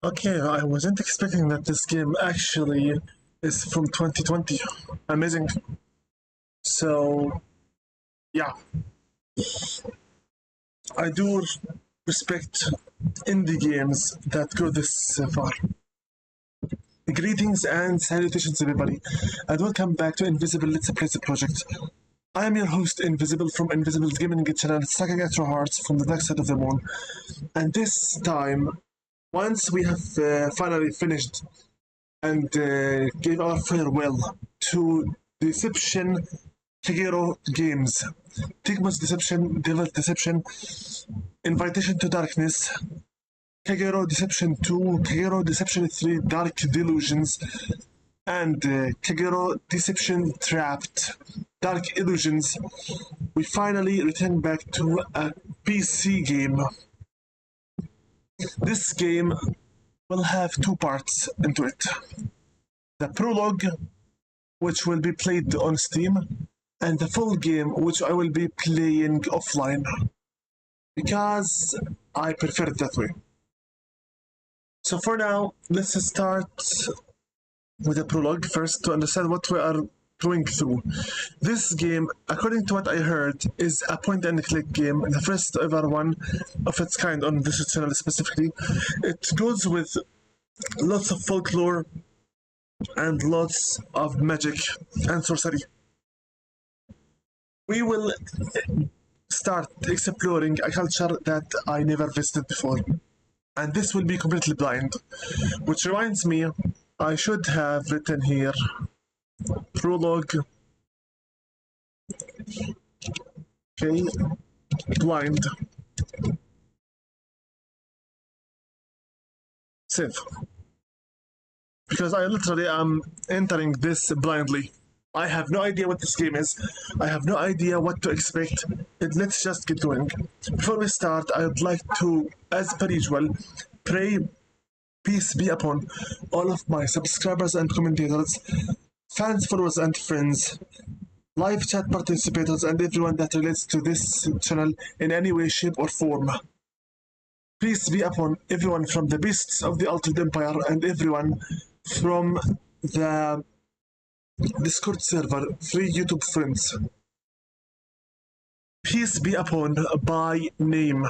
Okay, I wasn't expecting that this game actually is from 2020. Amazing. So, yeah, I do respect indie games that go this far. Greetings and salutations, everybody, and welcome back to Invisible Let's Play the Project. I am your host, Invisible, from Invisible's gaming channel, sucking at your hearts from the dark side of the moon. And this time, once we have finally finished and gave our farewell to Deception Kagero Games, Tigma's Deception, Devil's Deception, Invitation to Darkness, Kagero Deception 2, Kagero Deception 3, Dark Delusions, and Kagero Deception Trapped, Dark Illusions, we finally return back to a PC game. This game will have two parts into it. The Prologue, which will be played on Steam, and the full game, which I will be playing offline, because I prefer it that way. So for now, let's start with the Prologue first to understand what we are going through. This game, according to what I heard, is a point-and-click game, the first ever one of its kind on this channel specifically. It goes with lots of folklore and lots of magic and sorcery. We will start exploring a culture that I never visited before, and this will be completely blind, which reminds me, I should have written here Prologue. Okay, blind. Save. Because I literally am entering this blindly. I have no idea what this game is. I have no idea what to expect. Let's just get going. Before we start, I would like to, as per usual, pray peace be upon all of my subscribers and commentators, fans, followers, and friends, live chat participators, and everyone that relates to this channel in any way, shape, or form. Peace be upon everyone from the beasts of the Altered Empire and everyone from the Discord server, free YouTube friends. Peace be upon by name.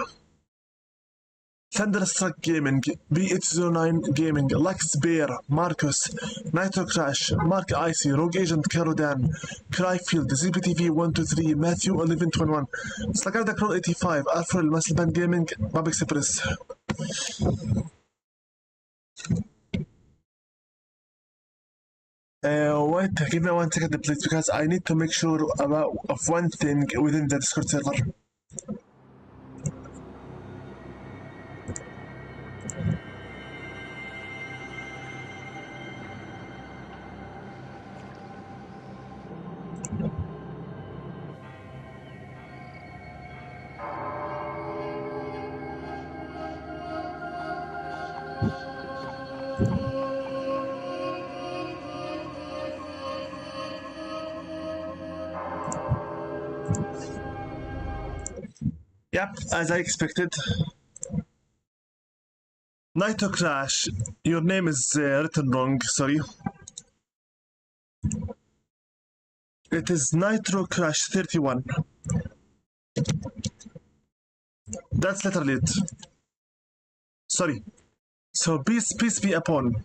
Thunderstruck Gaming, BH09 Gaming, Lux Bear, Marcus, Nitro Crash, Mark Icy, Rogue Agent Carodan, Cryfield, ZBTV123, Matthew 1121, Slagarda Crow 85, Alfred Muscleman Gaming, Bob Express. Wait, give me 1 second please, because I need to make sure of one thing within the Discord server. Yep, as I expected. Nitro Crash, your name is written wrong, sorry. It is Nitro Crash 31. That's literally it. Sorry. So peace be upon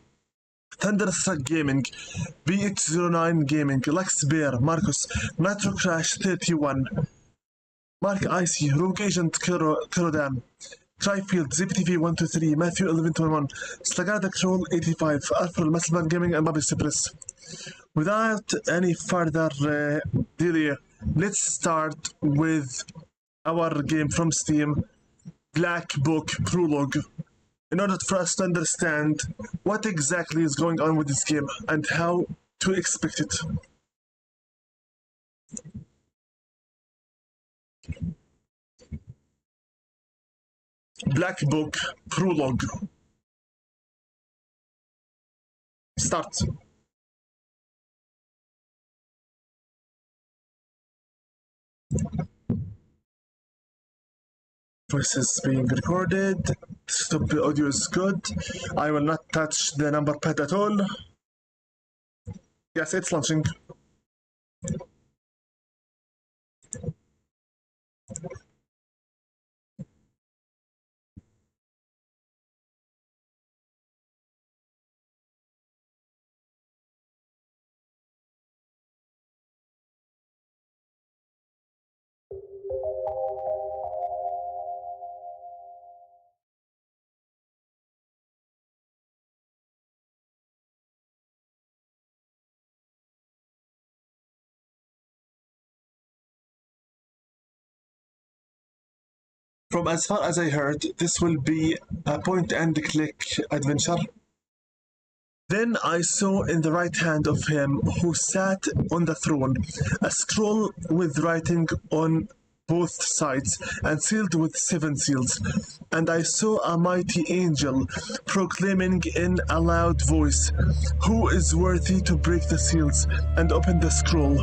Thunderstruck Gaming, BH09 Gaming, Lux Bear, Marcus, Nitro Crash 31, Mark Icy, Rogue Agent Carodan, Cryfield, ZPTV123, Matthew 1121, Slagarda Crow 85, Alfred Muscleman Gaming, and Bobby Cypress. Without any further delay, let's start with our game from Steam, Black Book Prologue, in order for us to understand what exactly is going on with this game and how to expect it. Black Book Prologue. Start. Voices being recorded. Stop the audio is good. I will not touch the number pad at all. Yes, it's launching. From as far as I heard, this will be a point and click adventure. Then I saw in the right hand of him who sat on the throne a scroll with writing on both sides and sealed with 7 seals. And I saw a mighty angel proclaiming in a loud voice, "Who is worthy to break the seals and open the scroll?"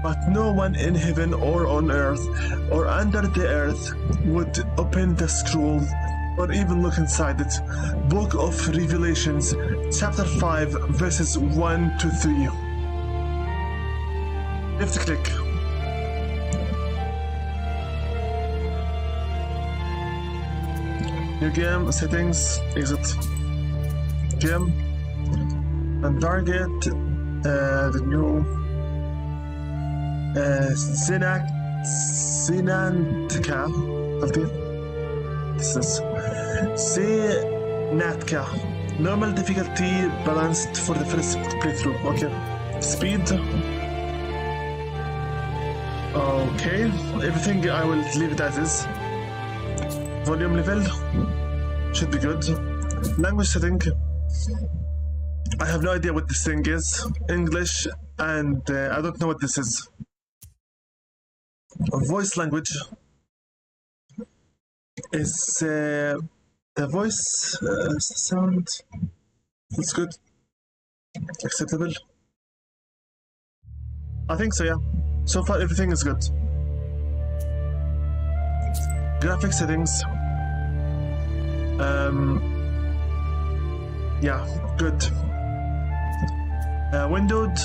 But no one in heaven or on earth or under the earth would open the scroll or even look inside it. Book of Revelations, chapter 5, verses 1 to 3. Left click. New game, settings, exit. Game, and target, the new Zinantka. This is Zinatka. Normal difficulty balanced for the first playthrough. Okay. Speed. Okay. Everything I will leave it as is. Volume level. Should be good. Language setting. I have no idea what this thing is. English, and I don't know what this is. Voice language is the voice sound. That's good. Acceptable. I think so, yeah. So far, everything is good. Graphic settings. Yeah, good. Windowed.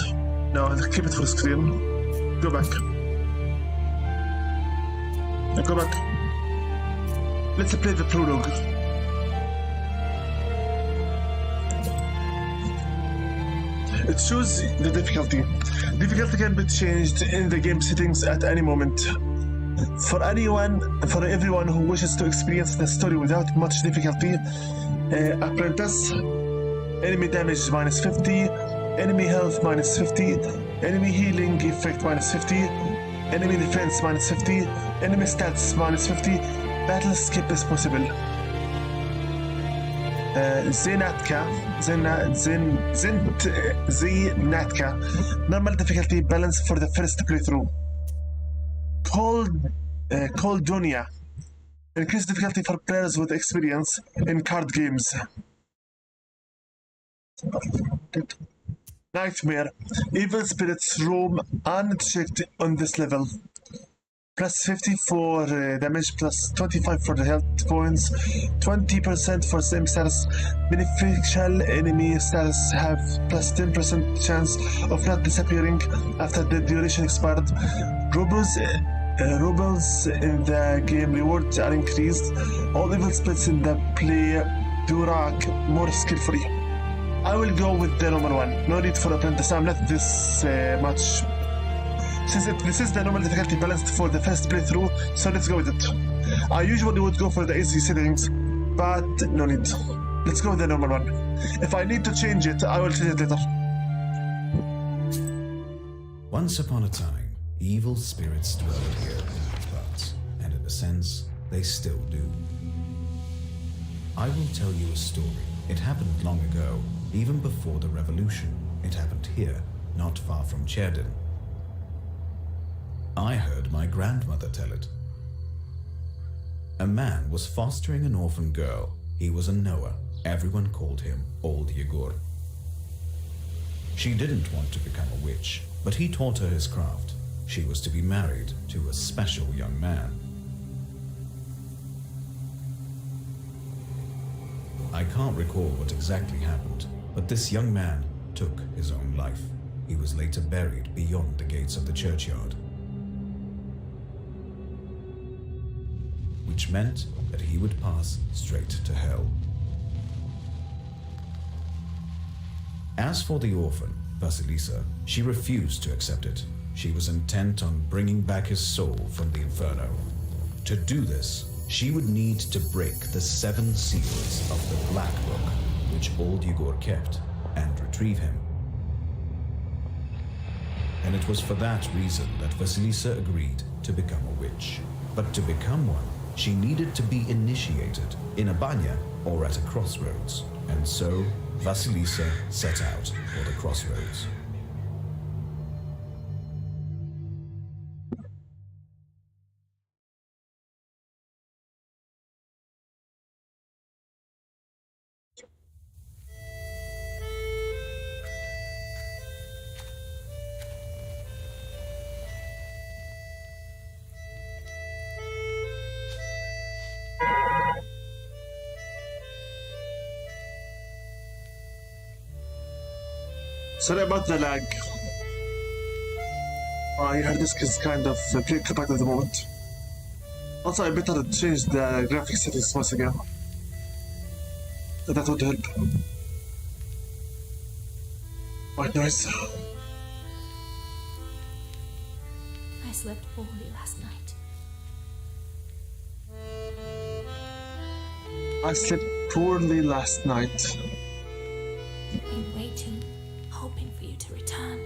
No, keep it full screen. Go back. Go back. Let's play the prologue. It shows the difficulty. Difficulty can be changed in the game settings at any moment. For everyone who wishes to experience the story without much difficulty, Apprentice, enemy damage minus 50, enemy health minus 50, enemy healing effect minus 50, enemy defense minus 50, enemy stats minus 50, battle skip is possible. Zinatka, normal difficulty balance for the first playthrough. Coldonia, increased difficulty for players with experience in card games. Nightmare, evil spirits roam unchecked on this level. Plus 50 for damage, plus 25 for the health points, 20% for same status. Beneficial enemy status have plus 10% chance of not disappearing after the duration expired. Rubles in the game rewards are increased. All evil splits in the play do rock more skillfully. I will go with the normal one. No need for apprentice. I'm not this much. Since this is the normal difficulty balanced for the first playthrough, so let's go with it. I usually would go for the easy settings, but no need. Let's go with the normal one. If I need to change it, I will change it later. Once upon a time, evil spirits dwelled here in these parts, and in a sense, they still do. I will tell you a story. It happened long ago, even before the revolution. It happened here, not far from Cherdin. I heard my grandmother tell it. A man was fostering an orphan girl. He was a Noah. Everyone called him Old Yegor. She didn't want to become a witch, but he taught her his craft. She was to be married to a special young man. I can't recall what exactly happened, but this young man took his own life. He was later buried beyond the gates of the churchyard, which meant that he would pass straight to hell. As for the orphan, Vasilisa, she refused to accept it. She was intent on bringing back his soul from the inferno. To do this, she would need to break the 7 seals of the Black Book, which old Igor kept, and retrieve him. And it was for that reason that Vasilisa agreed to become a witch. But to become one, she needed to be initiated in a banya or at a crossroads. And so, Vasilisa set out for the crossroads. Sorry about the lag. My hard disk is kind of preoccupied at the moment. Also, I better change the graphics settings once again. That would help. White noise. I slept poorly last night. I slept poorly last night. I've been waiting, hoping for you to return.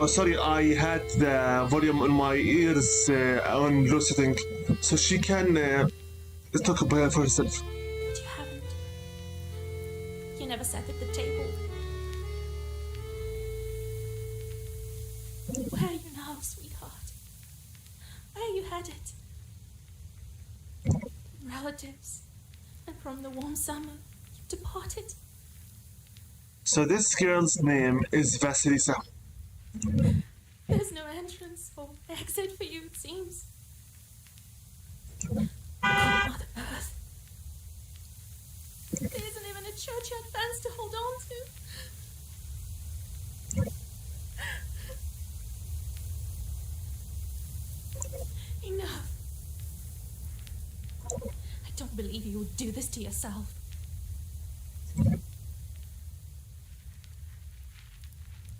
Oh, sorry, I had the volume on my ears on low setting, so she can talk about for herself. But you haven't. You never sat at the table. Where are you now, sweetheart? Where you headed? Relatives, and from the warm summer, you departed. So this girl's name is Vasilisa. There's no entrance or exit for you, it seems. Oh, Mother Earth. There isn't even a churchyard fence to hold on to. Enough. I don't believe you would do this to yourself.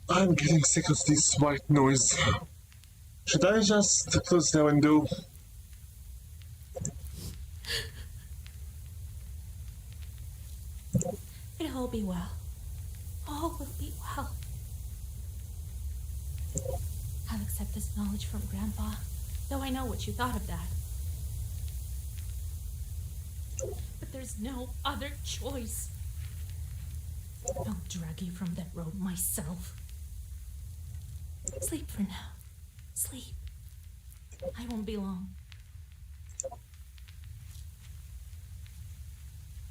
I'm getting sick of this white noise. Should I just close the window? It'll all be well. All will be well. I'll accept this knowledge from Grandpa, though I know what you thought of that. But there's no other choice. I'll drag you from that road myself. Sleep for now. Sleep. I won't be long.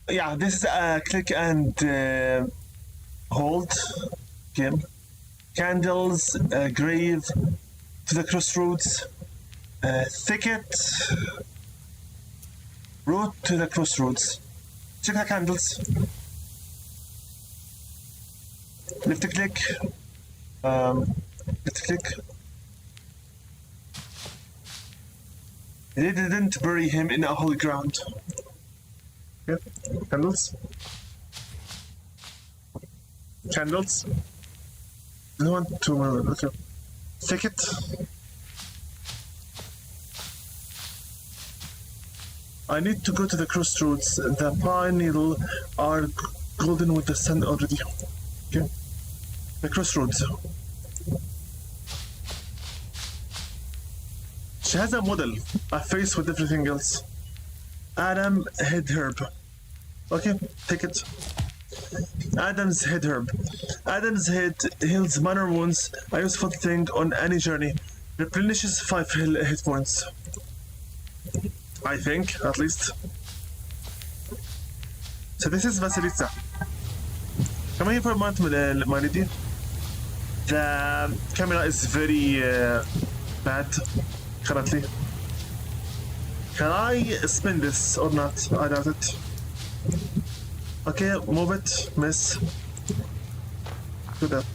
Yeah, this is a click and hold game. Candles, grave, to the crossroads, thicket, road to the crossroads. Check the candles. Left click. Left click. They didn't bury him in a holy ground. Yeah, candles. Candles. I want to. Okay. Thicket. I need to go to the crossroads. The pine needle are golden with the sun already. Okay. The crossroads. She has a model, a face with everything else. Adam head herb. Okay, take it. Adam's head herb. Adam's head heals minor wounds, a useful thing on any journey. Replenishes 5 hit points. I think, at least. So this is Vasilisa. Come here for a moment, my lady. The camera is very bad currently. Can I spin this or not? I doubt it. Okay, move it, miss. Do that.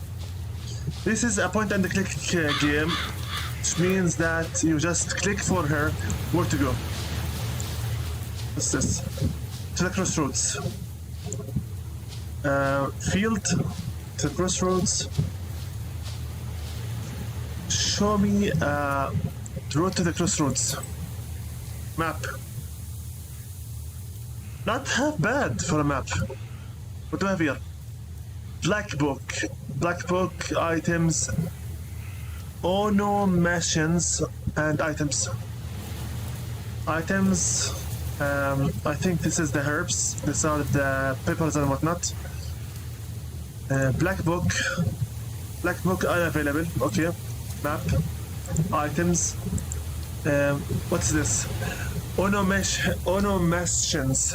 This is a point and click game, which means that you just click for her where to go. What's this? To the crossroads. Field to the crossroads. Show me road to the crossroads. Map. Not half bad for a map. What do I have here? Black book. Black book items. Onomations and items. Items. I think this is the herbs. These are the peppers and whatnot. Black book. Black book unavailable. Okay. Map. Items. What's this? Onomations.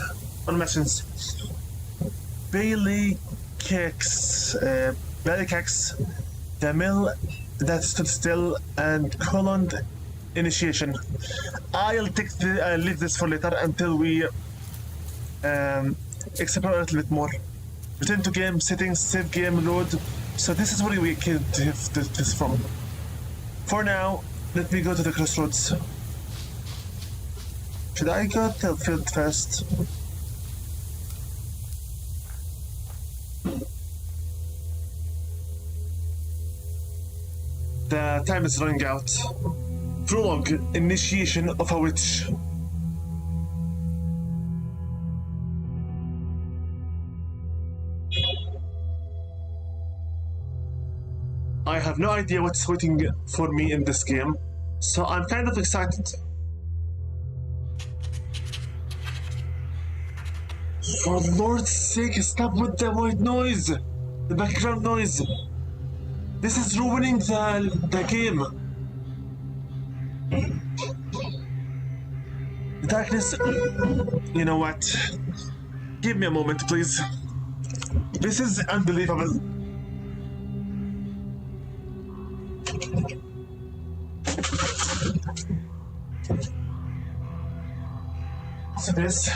Bailey cakes. Bailey cakes. The mill that stood still and colon initiation. I'll leave this for later until we explore a little bit more. Return to game settings, save game load. So this is where we can have this from. For now, let me go to the crossroads. Should I go to the field first? The time is running out. Prologue, initiation of a witch. I have no idea what's waiting for me in this game, so I'm kind of excited. For Lord's sake, stop with the white noise! The background noise! This is ruining the game. Darkness, you know what? Give me a moment, please. This is unbelievable. So this.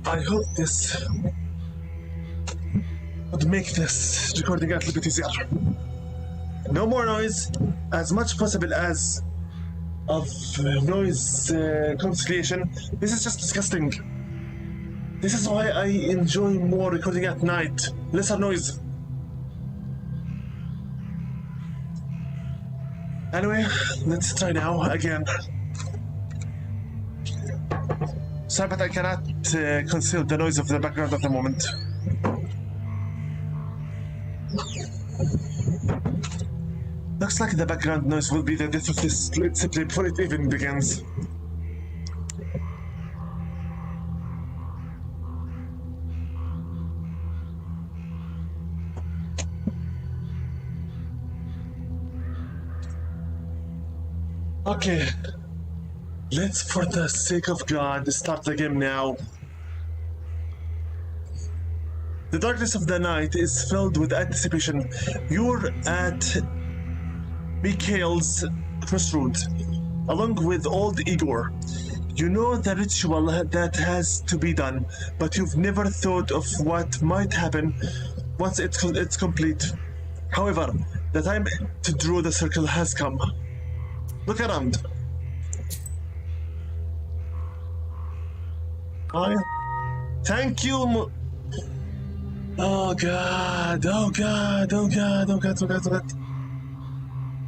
I hope this would make this recording a little bit easier. No more noise, as much possible as of noise conciliation. This is just disgusting. This is why I enjoy more recording at night. Lesser noise. Anyway, let's try now again. Sorry, but I cannot conceal the noise of the background at the moment. Looks like the background noise will be the death of this Let's Play before it even begins. Okay. Let's, for the sake of God, start the game now. The darkness of the night is filled with anticipation. You're at Mikhail's crossroad, along with old Igor. You know the ritual that has to be done, but you've never thought of what might happen once it's complete. However, the time to draw the circle has come. Look around. Thank you. Oh God! Oh God! Oh God! Oh God! Oh God! Oh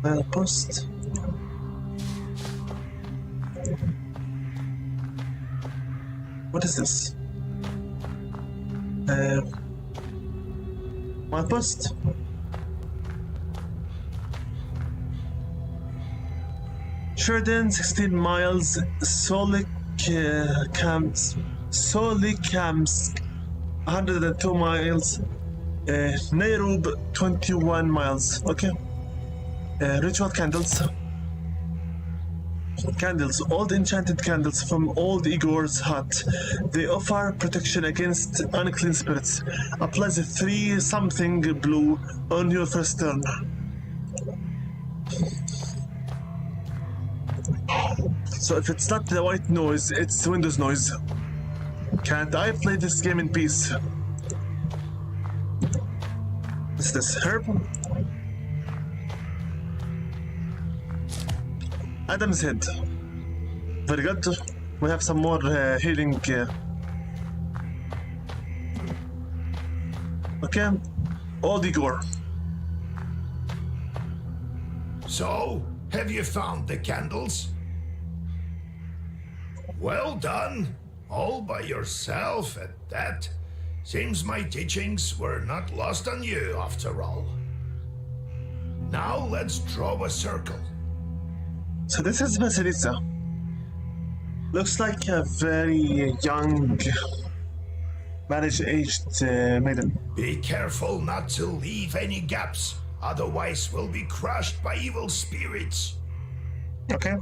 God! Post. What is this? One post. Sheridan, 16 miles. Solikamsk, 102 miles. Nairobi, 21 miles. Okay. Ritual candles. Candles, old enchanted candles from old Igor's hut. They offer protection against unclean spirits. Applies a 3 something blue on your first turn. So if it's not the white noise, it's Windows noise. Can't I play this game in peace? Is this herb? Adam's head. Very good. We have some more healing. Okay. All the gore. So, have you found the candles? Well done. All by yourself at that. Seems my teachings were not lost on you after all. Now let's draw a circle. So this is Vasilisa. Looks like a very young, marriage-aged maiden. Be careful not to leave any gaps, otherwise we'll be crushed by evil spirits. Okay.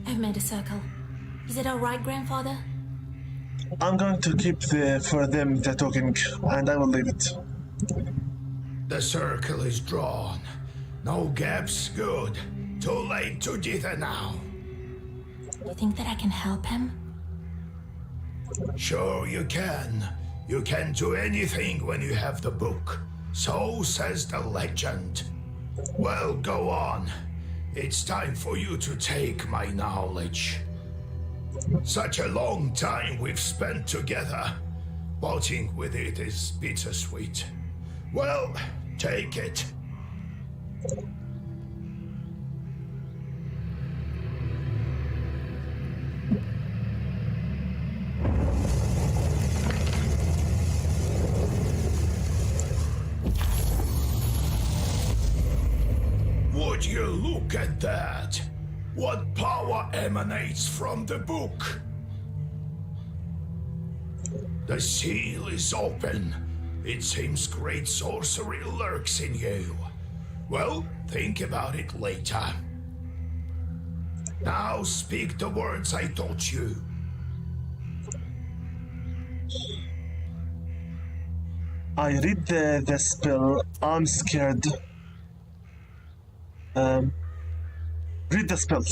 I've made a circle. Is it all right, Grandfather? I'm going to keep for them the token, and I will leave it. The circle is drawn. No gaps, good. Too late to dither now. You think that I can help him? Sure you can. You can do anything when you have the book. So says the legend. Well, go on. It's time for you to take my knowledge. Such a long time we've spent together. Parting with it is bittersweet. Well, take it. Would you look at that? What power emanates from the book? The seal is open. It seems great sorcery lurks in you. Well, think about it later. Now speak the words I taught you. I read the spell. I'm scared. Read the spell.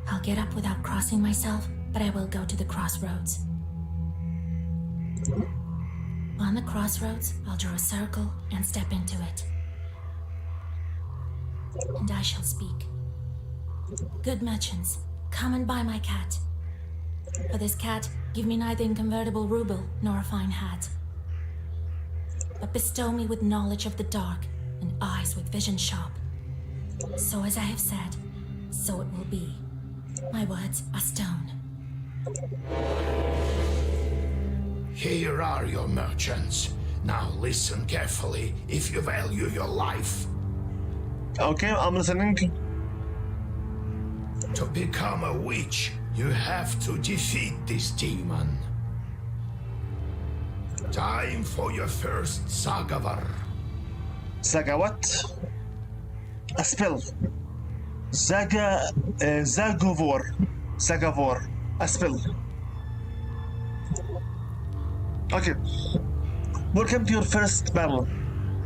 I'll get up without crossing myself, but I will go to the crossroads. On the crossroads, I'll draw a circle and step into it. And I shall speak. Good merchants, come and buy my cat. For this cat, give me neither inconvertible ruble nor a fine hat, but bestow me with knowledge of the dark and eyes with vision sharp. So as I have said, so it will be. My words are stone. Here are your merchants. Now listen carefully if you value your life. Okay, I'm listening. To become a witch, you have to defeat this demon. Time for your first Sagavar. Zaga what? A spell. Zagavor. Zagavor. A spell. Okay. Welcome to your first battle.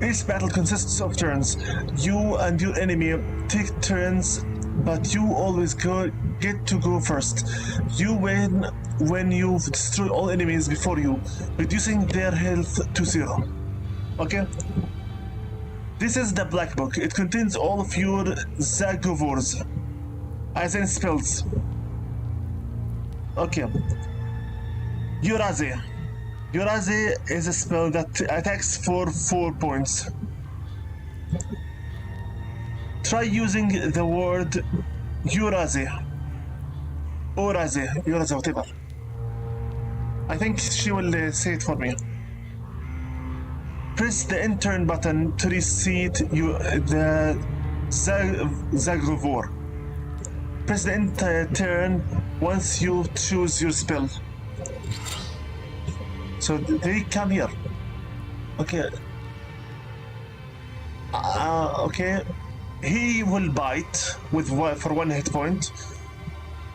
Each battle consists of turns. You and your enemy take turns, but you always get to go first. You win when you destroy all enemies before you, reducing their health to 0. Okay? This is the black book. It contains all of your Zagovors, as in spells. Okay. Yuraze. Yuraze is a spell that attacks for 4 points. Try using the word Yuraze. Oraze. Yuraze, whatever. I think she will say it for me. Press the enter button to reset the Zagovor. Press the enter once you choose your spell. So they come here. Okay. Okay. He will bite with for 1 hit point,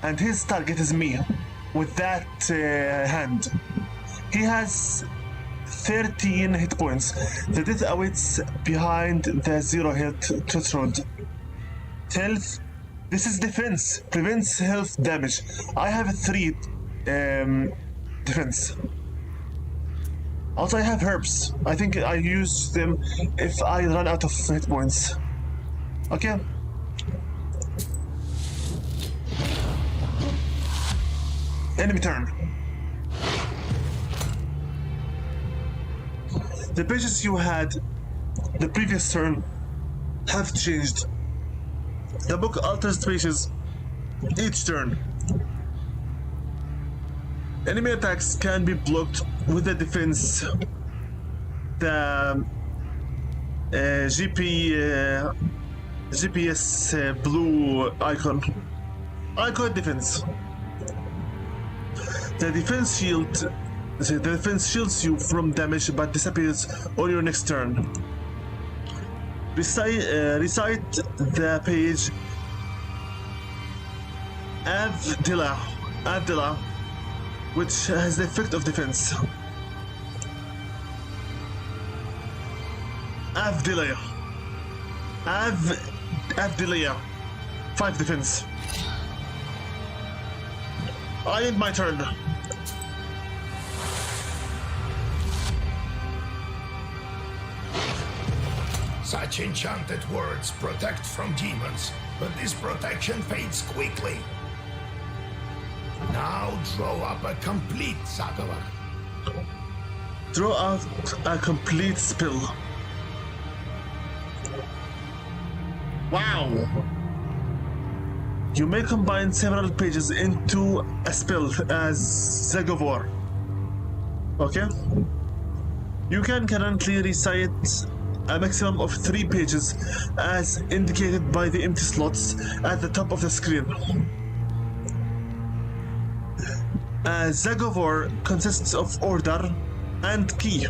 and his target is me. with that hand. He has 13 hit points. The death awaits behind the 0 hit threshold. Health. This is defense. Prevents health damage. I have 3 defense. Also, I have herbs. I think I use them if I run out of hit points. Okay. Enemy turn. The pages you had the previous turn have changed. The book alters pages each turn. Enemy attacks can be blocked with the defense. The GPS blue icon. Icon defense. The defense shields you from damage but disappears on your next turn. Recite the page Avdila, which has the effect of defense. Avdila. 5 defense. I end my turn. Such enchanted words protect from demons, but this protection fades quickly. Now draw up a complete Zagala. Draw out a complete spell. Wow! You may combine several pages into a spell as Zagovor. Okay? You can currently recite a maximum of 3 pages as indicated by the empty slots at the top of the screen. Zagovor consists of order and key.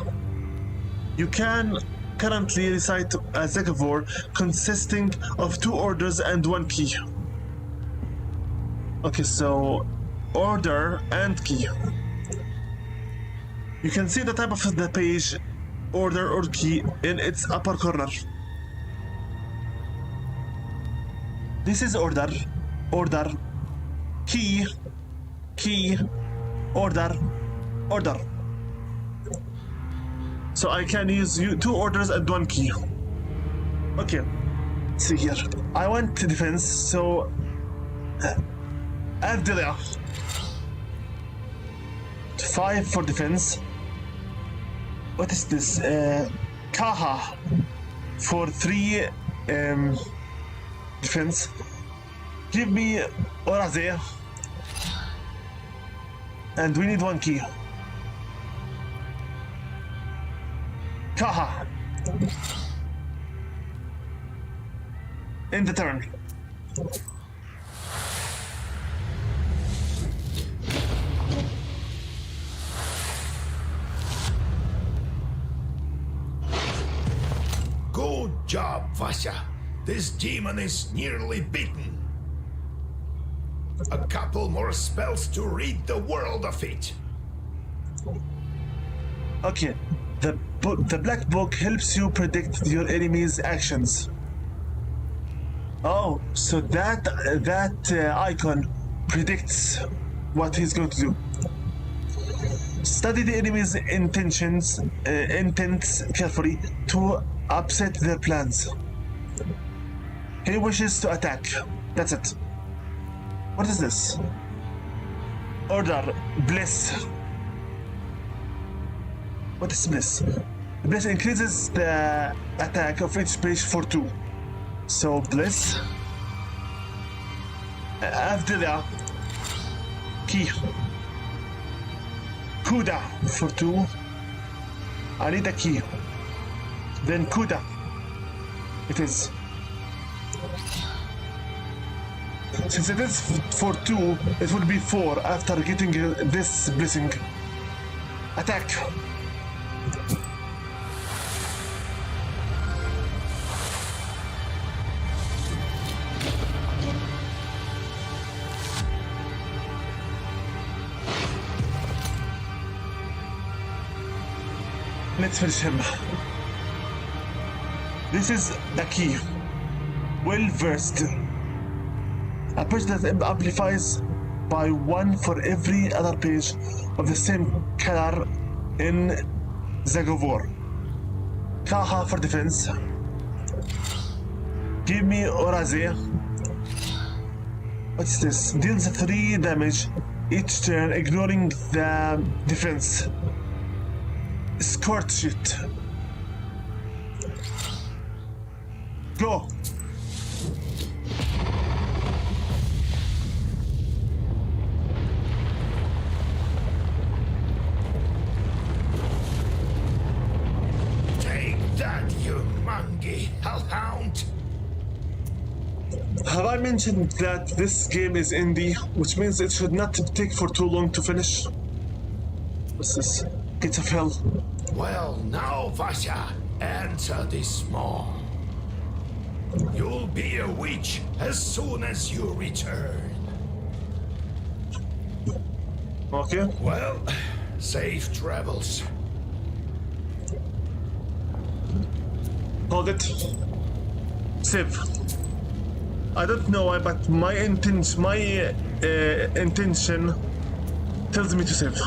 You can currently recite a Zagovor consisting of 2 orders and 1 key. Okay, so order and key. You can see the type of the page, order or key, in its upper corner. This is order, key, order. So I can use 2 orders and 1 key. Okay, see here. I want defense, so Avdelia. 5 for defense. What is this? Kaha for 3 defense. Give me Oraze. And we need 1 key. Kaha. End the turn. Good job, Vasya. This demon is nearly beaten. A couple more spells to rid the world of it. Okay, the black book helps you predict your enemy's actions. Oh, so that icon predicts what he's going to do. Study the enemy's intents carefully to upset their plans. He wishes to attack. That's it. What is this? Order. Bliss. What is bliss? Bliss increases the attack of each page for 2. So bliss. Avdelia. Key. Kuda for 2. I need a key. Then Kuda. It is. Since it is for 2, it will be 4 after getting this blessing. Attack. Let's finish him. This is the key. Well versed. A page that amplifies by 1 for every other page of the same color in Zagovor. Kaha for defense. Give me Oraze. What's this? Deals 3 damage each turn, ignoring the defense. Escort shit. Go. Take that, you mangy hellhound! Have I mentioned that this game is indie, which means it should not take for too long to finish? What's this? Gates of Hell. Well, now, Vasya, enter this maw. You'll be a witch as soon as you return. Okay. Well, safe travels. Hold it. Save. I don't know why, but my intention tells me to save.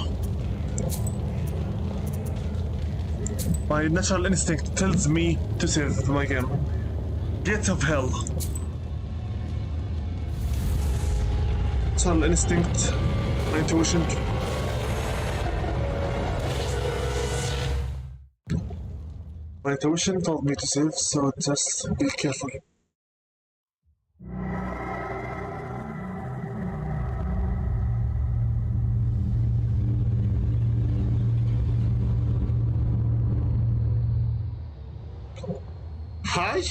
My natural instinct tells me to save my game. Gates of Hell. Natural instinct. My intuition. My intuition told me to save, so just be careful. Hi?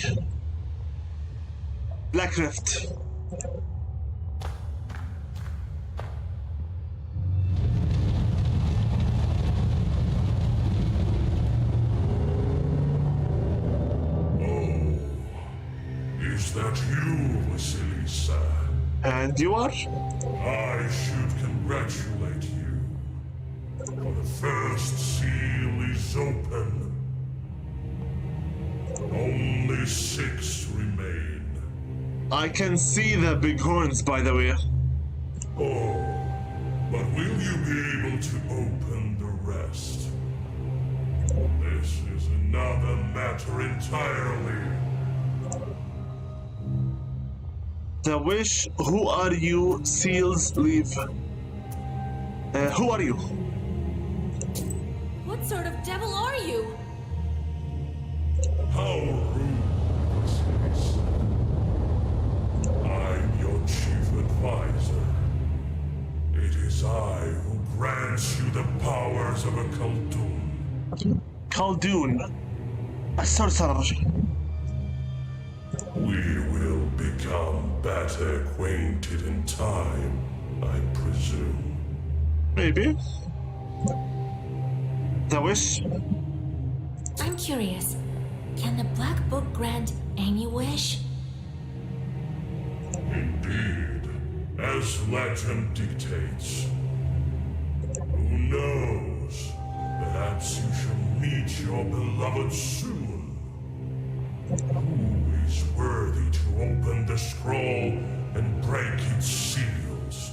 Black Rift. Is that you, Vasilisa? And you are? I should congratulate you. For the first seal is open. Only 6 remain. I can see the big horns, by the way. Oh, but will you be able to open the rest? This is another matter entirely. The wish, who are you? Seals, leave. Who are you? What sort of devil are you? How rude, Vasilisa. I'm your chief advisor. It is I who grants you the powers of a Khaldun. Khaldun. A sorcerer. We will become better acquainted in time, I presume. Maybe. The wish? I'm curious. Can the Black Book grant any wish? Indeed, as legend dictates. Who knows? Perhaps you shall meet your beloved soon. Who is worthy to open the scroll and break its seals?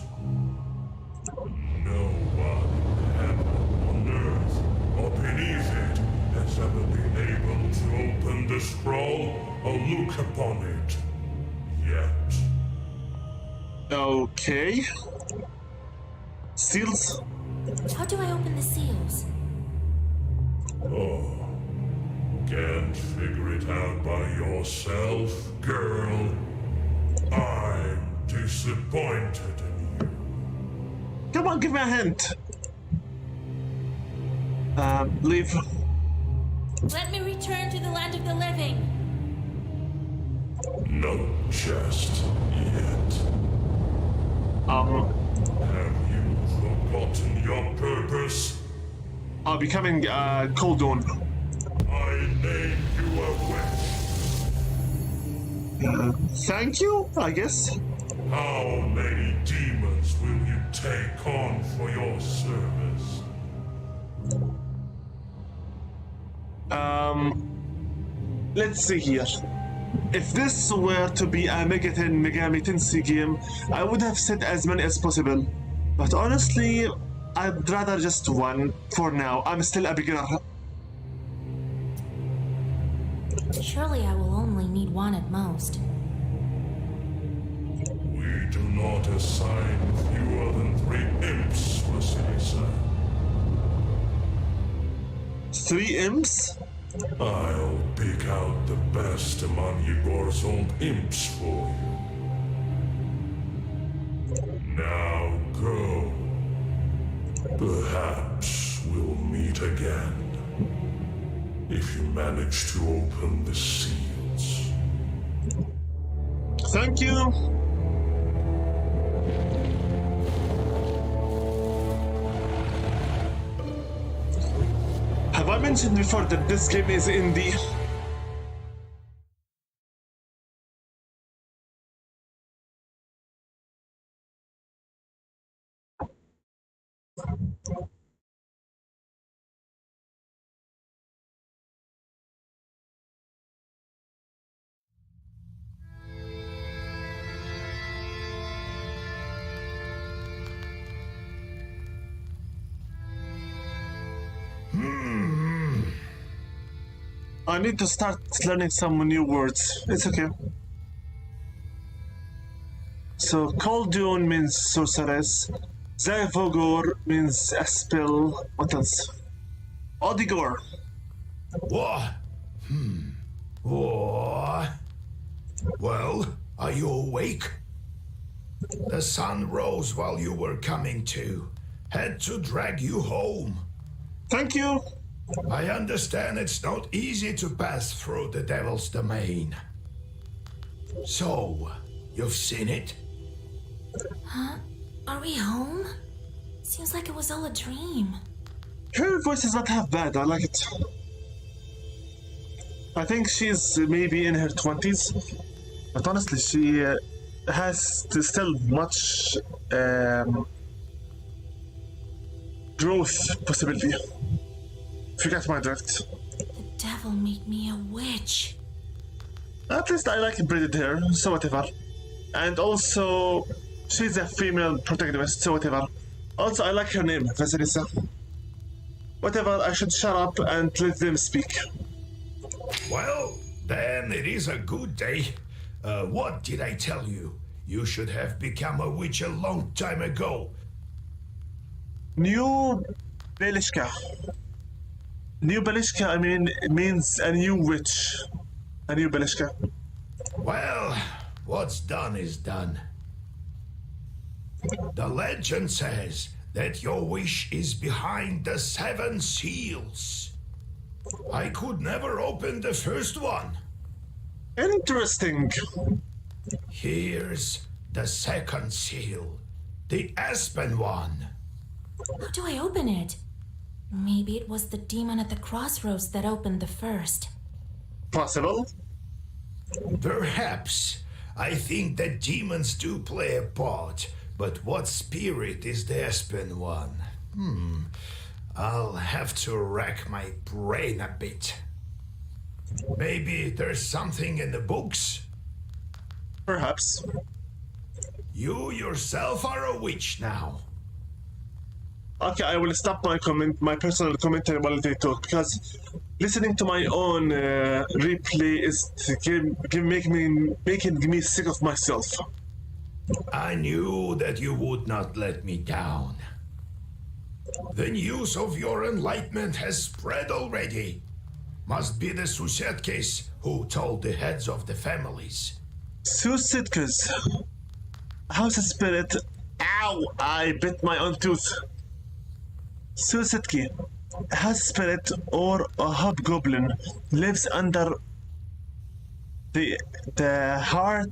No one in heaven, on earth, or beneath it has ever been able to open the scroll or look upon it. Yet. Okay. Seals? How do I open the seals? Oh. Can't figure it out by yourself, girl. I'm disappointed in you. Come on, give me a hint. Leave. Let me return to the land of the living. Not just yet. Have you forgotten your purpose? I'll be coming, Khaldun. I named you a witch. Thank you, I guess. How many demons will you take on for your service? Let's see here. If this were to be a Megaten Megami Tensei game, I would have said as many as possible. But honestly, I'd rather just one for now. I'm still a beginner. Surely I will only need one at most. We do not assign fewer than 3 imps, Vasilisa. 3 imps? I'll pick out the best among Igor's old imps for you. Now go. Perhaps we'll meet again. If you manage to open the seals. Thank you. Have I mentioned before that this game is indie? I need to start learning some new words. It's okay. So, Koldun means sorceress. Zevogor means a spell. What else? Odigor. What? What? Well, are you awake? The sun rose while you were coming to. Had to drag you home. Thank you. I understand it's not easy to pass through the Devil's Domain. So, you've seen it? Huh? Are we home? Seems like it was all a dream. Her voice is not half bad. I like it. I think she's maybe in her 20s. But honestly, she has still much growth possibility. If you get my drift. The devil made me a witch. At least I like braided hair, so whatever. And also, she's a female protagonist, so whatever. Also, I like her name, Vasilisa. Whatever, I should shut up and let them speak. Well, then it is a good day. What did I tell you? You should have become a witch a long time ago. New Belishka. New Belishka, I mean, it means a new witch. A new Belishka. Well, what's done is done. The legend says that your wish is behind the 7 seals. I could never open the first one. Interesting. Here's the second seal, the Aspen one. How do I open it? Maybe it was the demon at the crossroads that opened the first. Possible. Perhaps. I think that demons do play a part, but what spirit is the Aspen one? I'll have to rack my brain a bit. Maybe there's something in the books? Perhaps. You yourself are a witch now. Okay, I will stop my personal commentary while they talk, because listening to my own replay is making me sick of myself. I knew that you would not let me down. The news of your enlightenment has spread already. Must be the Susetkes who told the heads of the families. Susitkes. How's the spirit? Ow! I bit my own tooth. Susitki. Has spirit or a hobgoblin lives under the heart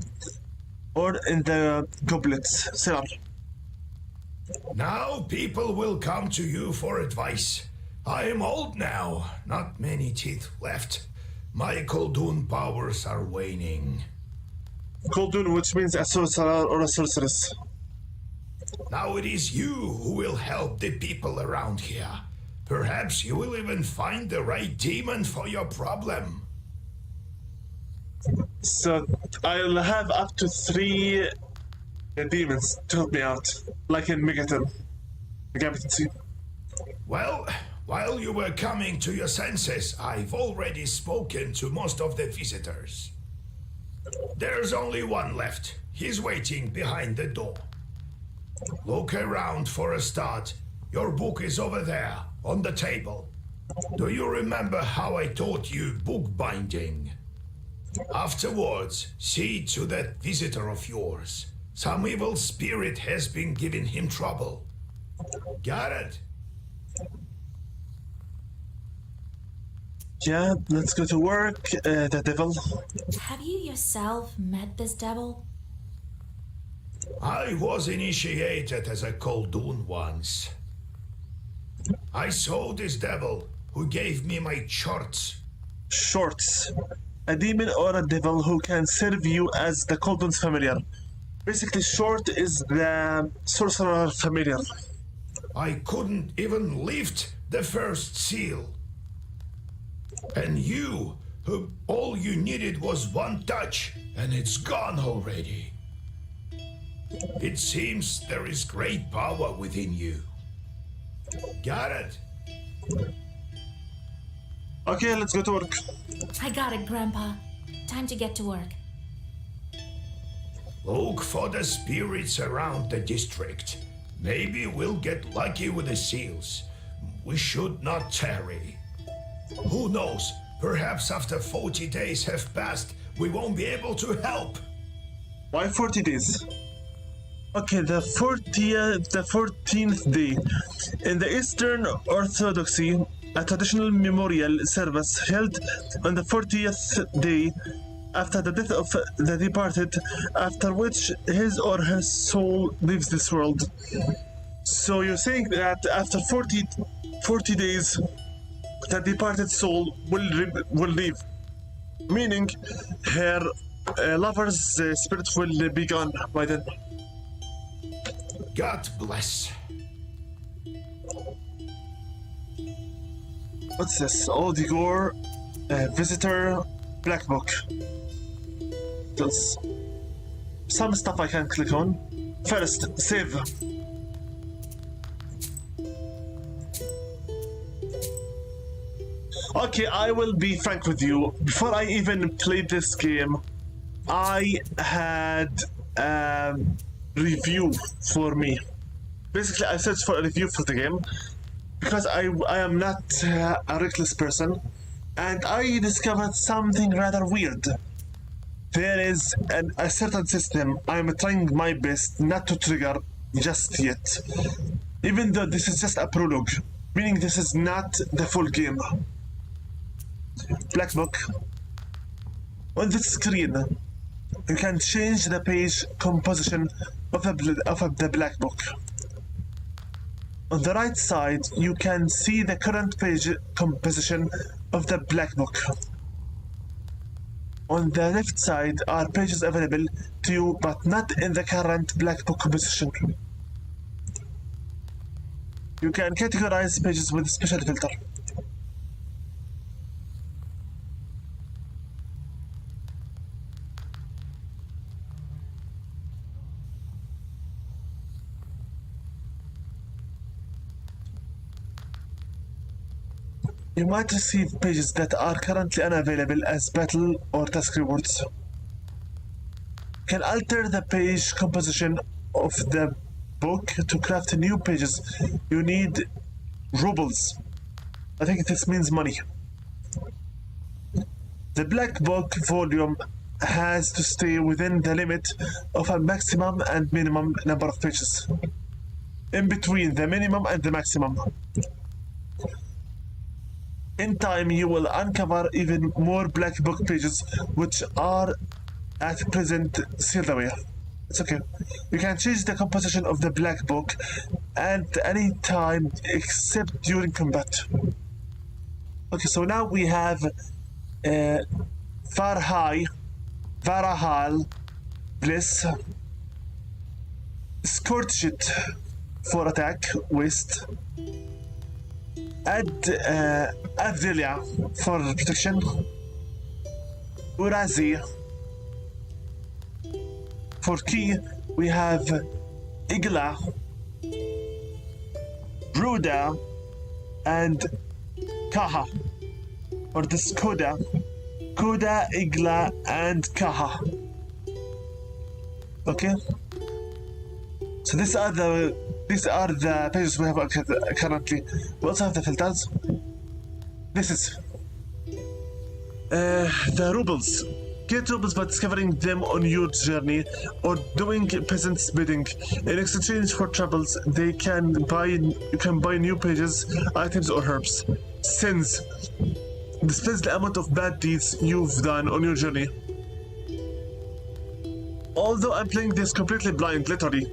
or in the goblets cellar. Now people will come to you for advice. I am old now, not many teeth left. My Koldun powers are waning. Koldun, which means a sorcerer or a sorceress. Now it is you who will help the people around here. Perhaps you will even find the right demon for your problem. So I'll have up to 3 demons to help me out, like in Megaton. Well, while you were coming to your senses, I've already spoken to most of the visitors. There's only one left. He's waiting behind the door. Look around for a start. Your book is over there, on the table. Do you remember how I taught you bookbinding? Afterwards, see to that visitor of yours. Some evil spirit has been giving him trouble. Got it? Yeah, let's go to work, the devil. Have you yourself met this devil? I was initiated as a Koldun once. I saw this devil who gave me my charts. Shorts. A demon or a devil who can serve you as the Coldun's familiar. Basically, Short is the sorcerer familiar. I couldn't even lift the first seal. And you, who all you needed was one touch, and it's gone already. It seems there is great power within you. Got it? Okay, let's go to work. I got it, Grandpa. Time to get to work. Look for the spirits around the district. Maybe we'll get lucky with the seals. We should not tarry. Who knows? Perhaps after 40 days have passed, we won't be able to help. Why 40 days? Okay, the 14th day. In the Eastern Orthodoxy, a traditional memorial service held on the 40th day after the death of the departed, after which his or her soul leaves this world. So you're saying that after 40 days, the departed soul will leave, meaning her lover's spirit will be gone by then. God bless. What's this? Old Igor, visitor, black book. There's some stuff I can click on. First, save. Okay, I will be frank with you. Before I even played this game, I had a review for me. Basically, I searched for a review for the game because I am not a reckless person, and I discovered something rather weird. There is a certain system I'm trying my best not to trigger just yet, even though this is just a prologue, meaning this is not the full game. Black book. On this screen, you can change the page composition of the black book. On the right side, you can see the current page composition of the black book. On the left side are pages available to you, but not in the current black book composition. You can categorize pages with a special filter. You might receive pages that are currently unavailable as battle or task rewards. You can alter the page composition of the book to craft new pages. You need rubles. I think this means money. The black book volume has to stay within the limit of a maximum and minimum number of pages. In between the minimum and the maximum. In time, you will uncover even more black book pages, which are at present sealed away. It's okay. You can change the composition of the black book at any time except during combat. Okay, so now we have Farhai, Varahal, Bliss, Scorched for attack, West, Add Avdelia for protection. Urazi. For key, we have Igla, Ruda, and Kaha. Or this Koda. Koda, Igla, and Kaha. Okay? So these are the pages we have currently. We also have the filters. This is the rubles. Get rubles by discovering them on your journey or doing peasants' bidding. In exchange for troubles, you can buy new pages, items, or herbs. Sins. Displays the amount of bad deeds you've done on your journey. Although I'm playing this completely blind, literally,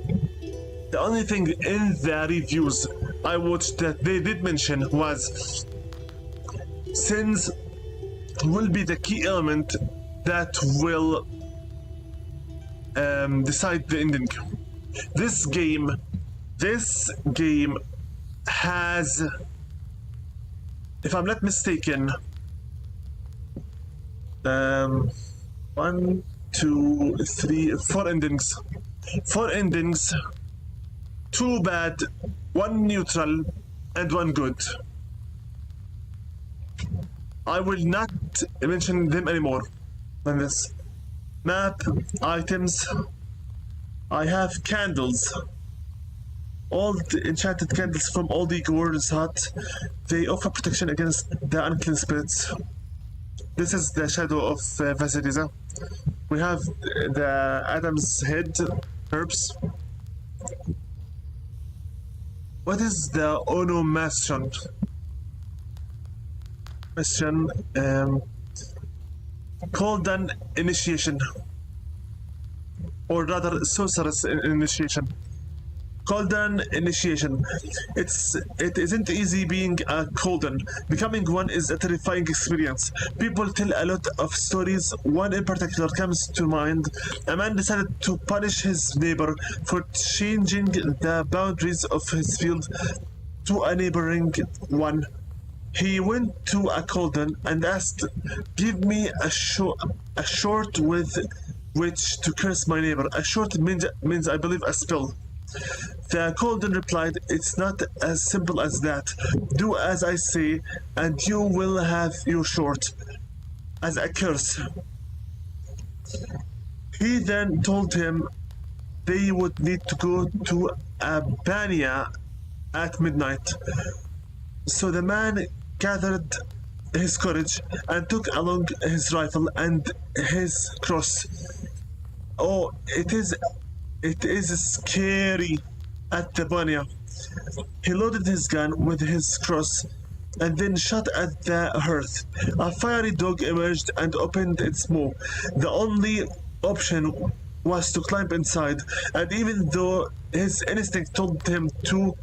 the only thing in the reviews I watched that they did mention was sins will be the key element that will decide the ending. This game has, if I'm not mistaken, 1, 2, 3, 4 endings. 4 endings, 2 bad, 1 neutral, and 1 good. I will not mention them anymore than this. Map, items. I have candles. All the enchanted candles from all the Igor's hut. They offer protection against the unclean spirits. This is the shadow of Vasilisa. We have the Adam's head herbs. What is the onomation? Coldan initiation, or rather sorceress initiation. Coldan initiation. It isn't easy being a Coldan. Becoming one is a terrifying experience. People tell a lot of stories. One in particular comes to mind. A man decided to punish his neighbor for changing the boundaries of his field to a neighboring one. He went to a Coldan and asked, "Give me a short with which to curse my neighbor." A short means I believe a spell. The Coldan replied, "It's not as simple as that. Do as I say, and you will have your short as a curse." He then told him they would need to go to Albania at midnight. So the man gathered his courage and took along his rifle and his cross. Oh, it is scary at the Banya. He loaded his gun with his cross and then shot at the hearth. A fiery dog emerged and opened its maw. The only option was to climb inside, and even though his instinct told him to,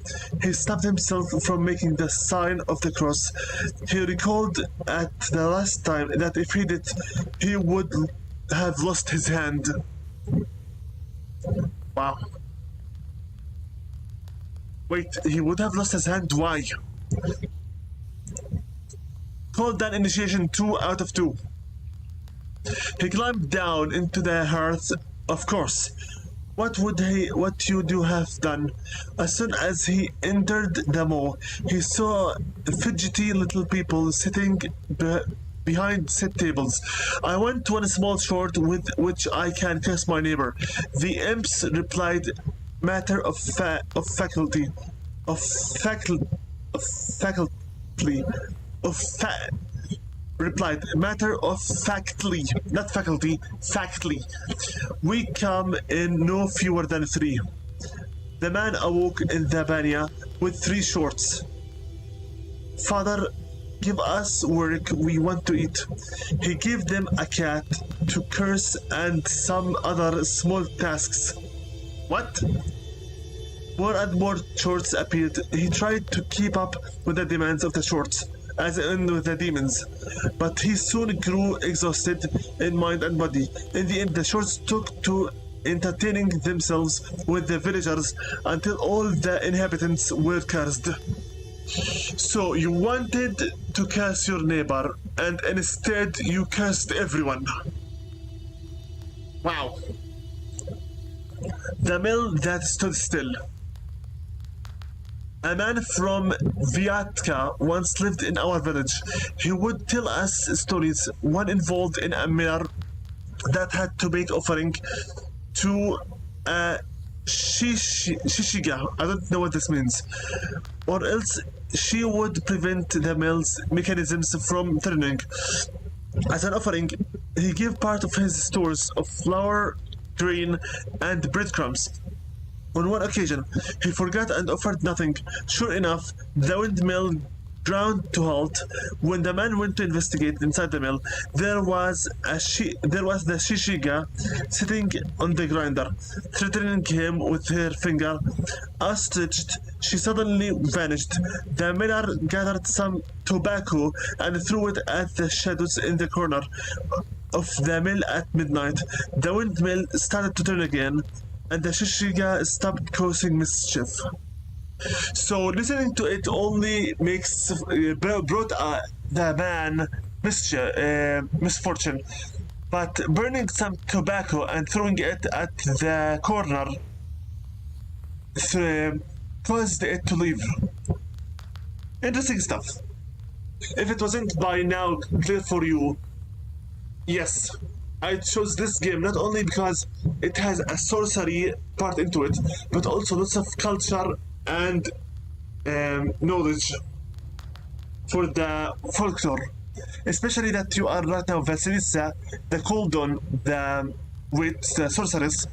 he stopped himself from making the sign of the cross. He recalled at the last time that if he did, he would have lost his hand. Wow. Wait, he would have lost his hand? Why? Called that initiation 2 out of 2. He climbed down into the hearth, of course. What would you have done? As soon as he entered the mall, he saw fidgety little people sitting behind set tables. "I want one small short with which I can curse my neighbor." The imps replied, "Matter of faculty. Replied, "Matter of factly, not faculty, factly. We come in no fewer than 3. The man awoke in the Banya with 3 shorts. "Father, give us work, we want to eat." He gave them a cat to curse and some other small tasks. What? More and more shorts appeared. He tried to keep up with the demands of the shorts, as in with the demons, but he soon grew exhausted in mind and body. In the end, the shorts took to entertaining themselves with the villagers until all the inhabitants were cursed. So you wanted to curse your neighbor, and instead you cursed everyone. Wow. The mill that stood still. A man from Vyatka once lived in our village. He would tell us stories. One involved in a miller that had to make offering to a shishiga. I don't know what this means. Or else she would prevent the mill's mechanisms from turning. As an offering, he gave part of his stores of flour, grain, and breadcrumbs. On one occasion, he forgot and offered nothing. Sure enough, the windmill ground to halt. When the man went to investigate inside the mill, there was the shishiga sitting on the grinder, threatening him with her finger. Outstretched, she suddenly vanished. The miller gathered some tobacco and threw it at the shadows in the corner of the mill at midnight. The windmill started to turn again, and the shishiga stopped causing mischief. So listening to it only makes brought the man misfortune, but burning some tobacco and throwing it at the corner caused it to leave. Interesting stuff. If it wasn't by now clear for you, yes, I chose this game not only because it has a sorcery part into it, but also lots of culture and knowledge for the folklore. Especially that you are right now Vasilisa, the Coldon, the witch, the sorceress,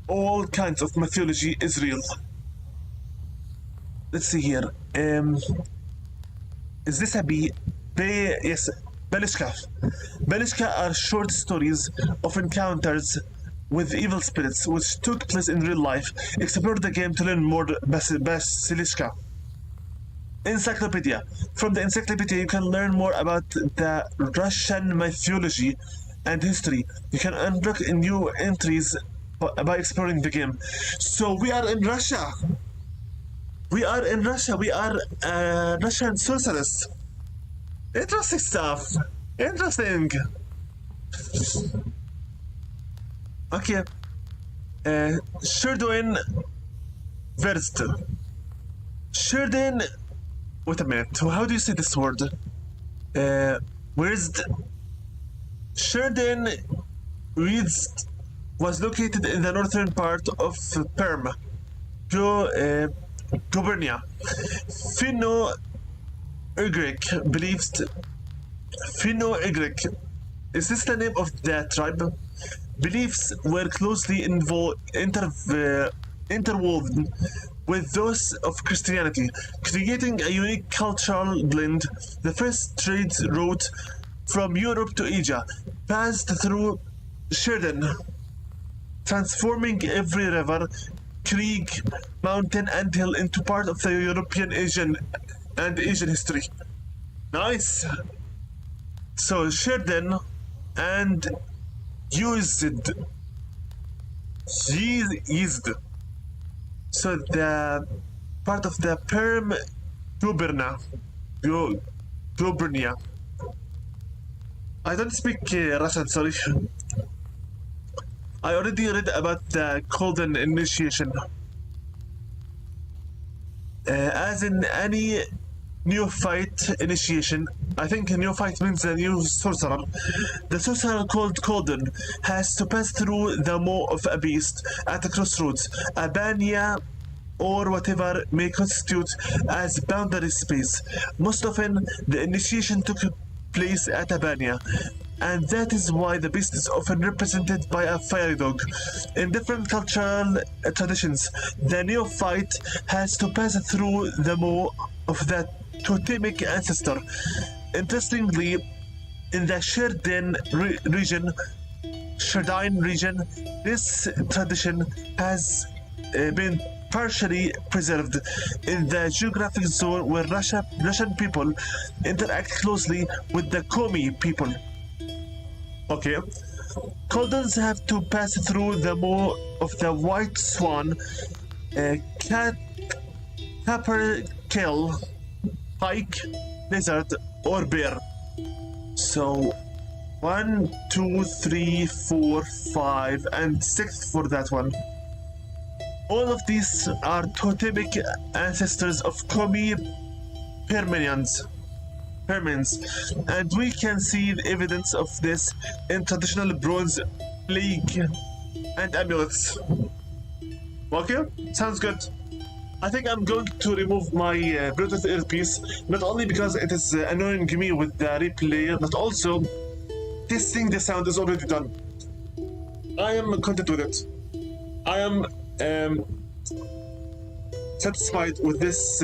all kinds of mythology is real. Let's see here. Is this a bee? Yes, Belishka. Belishka are short stories of encounters with evil spirits which took place in real life. Explore the game to learn more. Basilishka. Encyclopedia. From the encyclopedia, you can learn more about the Russian mythology and history. You can unlock new entries by exploring the game. So we are in Russia. We are in Russia. We are Russian sorceress. Interesting stuff. Interesting. Okay. Sherdwin Verst. Sherdin. Wait a minute. How do you say this word? Where's Sherdin Reeds was located in the northern part of Perm, Gubernia. Finno-Ugric believes. Finno-Ugric. Is this the name of the tribe? Beliefs were closely interwoven with those of Christianity, creating a unique cultural blend. The first trade route from Europe to Asia passed through Sheridan, transforming every river, creek, mountain, and hill into part of the European Asian history. Nice. So Sheridan and used. So the part of the Perm Gubernia. I don't speak Russian, sorry. I already read about the Golden Initiation. As in any neophyte initiation, I think a neophyte means a new sorcerer. The sorcerer called Golden has to pass through the maw of a beast at a crossroads, a banya or whatever may constitute as boundary space. Most often, the initiation took place at a banya, and that is why the beast is often represented by a fiery dog. In different cultural traditions, the neophyte has to pass through the maw of that totemic ancestor. Interestingly, in the Sherdine region, this tradition has been partially preserved in the geographic zone where Russian people interact closely with the Komi people. Okay. Coldens have to pass through the maw of the white swan, Caperkill, pike, lizard, or bear. So 1, 2, 3, 4, 5, and 6th for that one. All of these are totemic ancestors of Komi Permians, and we can see the evidence of this in traditional bronze plague and amulets. Okay, sounds good. I think I'm going to remove my Bluetooth earpiece, not only because it is annoying me with the replay, but also testing the sound is already done. I am content with it. I am satisfied with this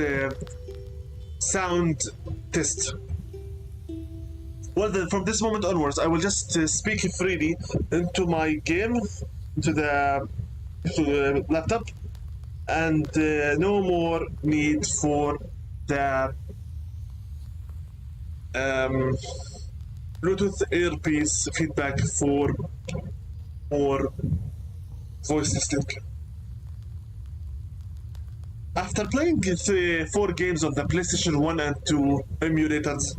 sound test. Well, then, from this moment onwards, I will just speak freely into my game, to the laptop, and no more need for the Bluetooth earpiece feedback for more voice testing. After playing 4 games on the PlayStation 1 and 2 emulators,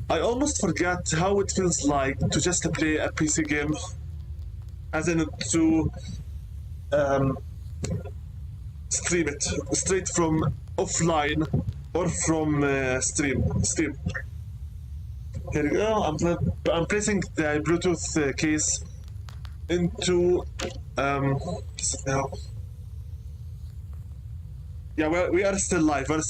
I almost forgot how it feels like to just play a PC game, as in to stream it straight from offline or from Steam. Here we go. I'm placing the Bluetooth case into now. Yeah, we are still live. But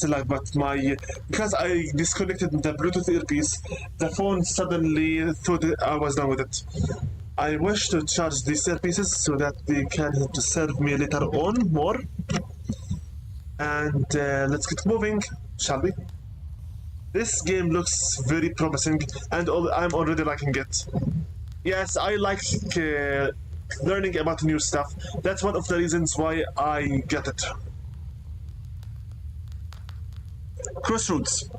because I disconnected the Bluetooth earpiece, the phone suddenly thought I was done with it. I wish to charge these earpieces so that they can serve me later on more. And let's get moving, shall we? This game looks very promising, and I'm already liking it. Yes, I like learning about new stuff. That's one of the reasons why I get it. Crossroads.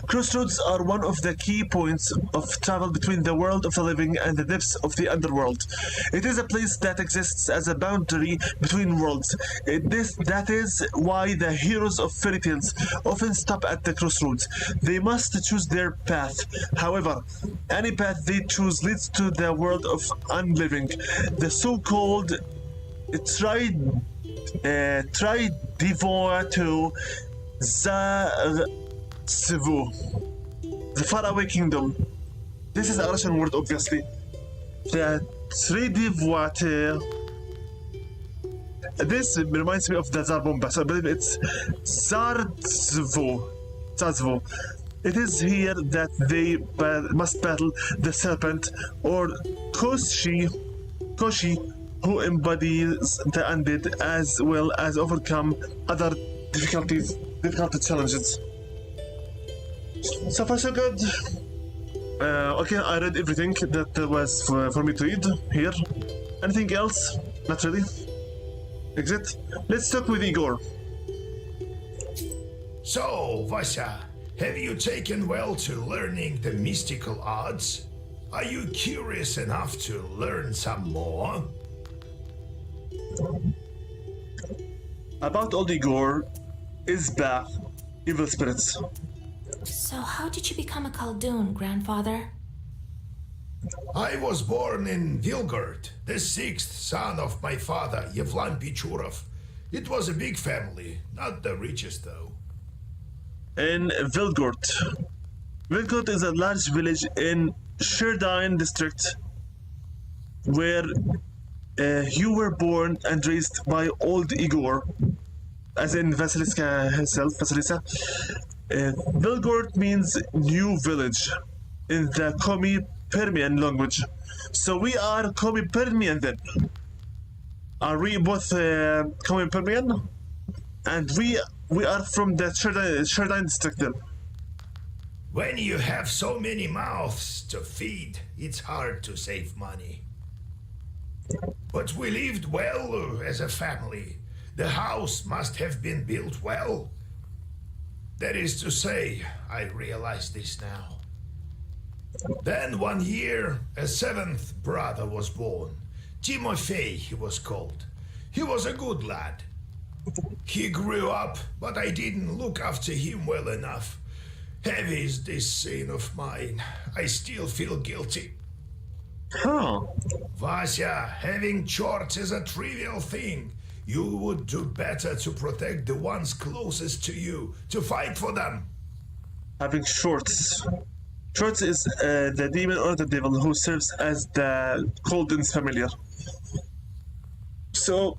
Crossroads are one of the key points of travel between the world of the living and the depths of the underworld. It is a place that exists as a boundary between worlds. That is why the heroes of fairy tales often stop at the crossroads. They must choose their path. However, any path they choose leads to the world of unliving, the so-called Tridivoto Sivu, the faraway kingdom. This is a Russian word, obviously. The Tridivote. This reminds me of the Tsar Bomba, so I believe it's Tsarstvo. It is here that they must battle the serpent, or Koshi, who embodies the undead, as well as overcome other difficult challenges. So far so good. Okay, I read everything that was for me to read here. Anything else? Not really. Exit. Let's talk with Igor. So, Vasya, have you taken well to learning the mystical arts? Are you curious enough to learn some more? About old Igor, Isbah, evil spirits. So how did you become a Khaldoon, grandfather? I was born in Vilgard, the 6th son of my father, Yevlan Pichurov. It was a big family, not the richest though. In Vilgard. Vilgard is a large village in Sherdine district where you were born and raised by old Igor, as in Vasilisa herself, Vasilisa. Vilgard means new village in the Komi Permian language. So we are Komi Permian then. Are we both Komi Permian? And we are from the Sherdine district then. When you have so many mouths to feed, it's hard to save money. But we lived well as a family. The house must have been built well. That is to say, I realize this now. Then one year, a 7th brother was born. Timofey he was called. He was a good lad. He grew up, but I didn't look after him well enough. Heavy is this sin of mine. I still feel guilty. Huh. Vasya, having chores is a trivial thing. You would do better to protect the ones closest to you, to fight for them. Having shorts. Shorts is the demon or the devil who serves as the Colden's familiar. So,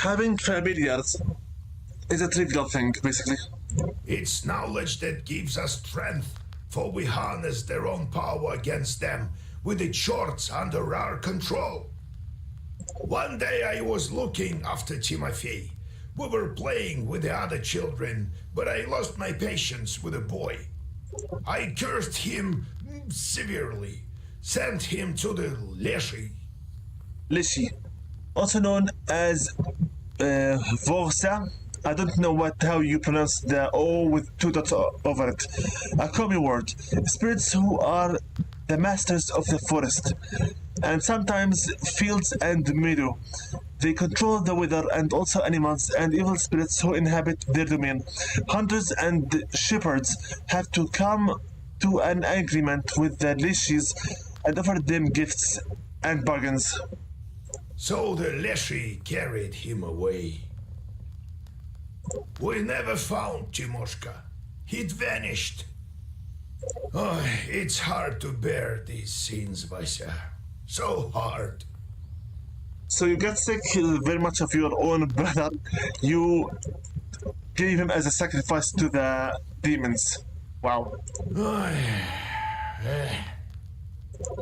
having familiars is a trivial thing, basically. It's knowledge that gives us strength, for we harness their own power against them with the shorts under our control. One day I was looking after Timothy. We were playing with the other children, but I lost my patience with the boy. I cursed him severely, sent him to the Leshi. Lishi, also known as Vorsa. I don't know how you pronounce the O with two dots over it. A common word. Spirits who are the masters of the forest, and sometimes fields and meadow. They control the weather and also animals and evil spirits who inhabit their domain. Hunters and shepherds have to come to an agreement with the Lishis and offer them gifts and bargains. So the Leshi carried him away. We never found Timoshka. He'd vanished. Oh, it's hard to bear these scenes, Vasya. So hard. So you got sick very much of your own brother. You gave him as a sacrifice to the demons. Wow.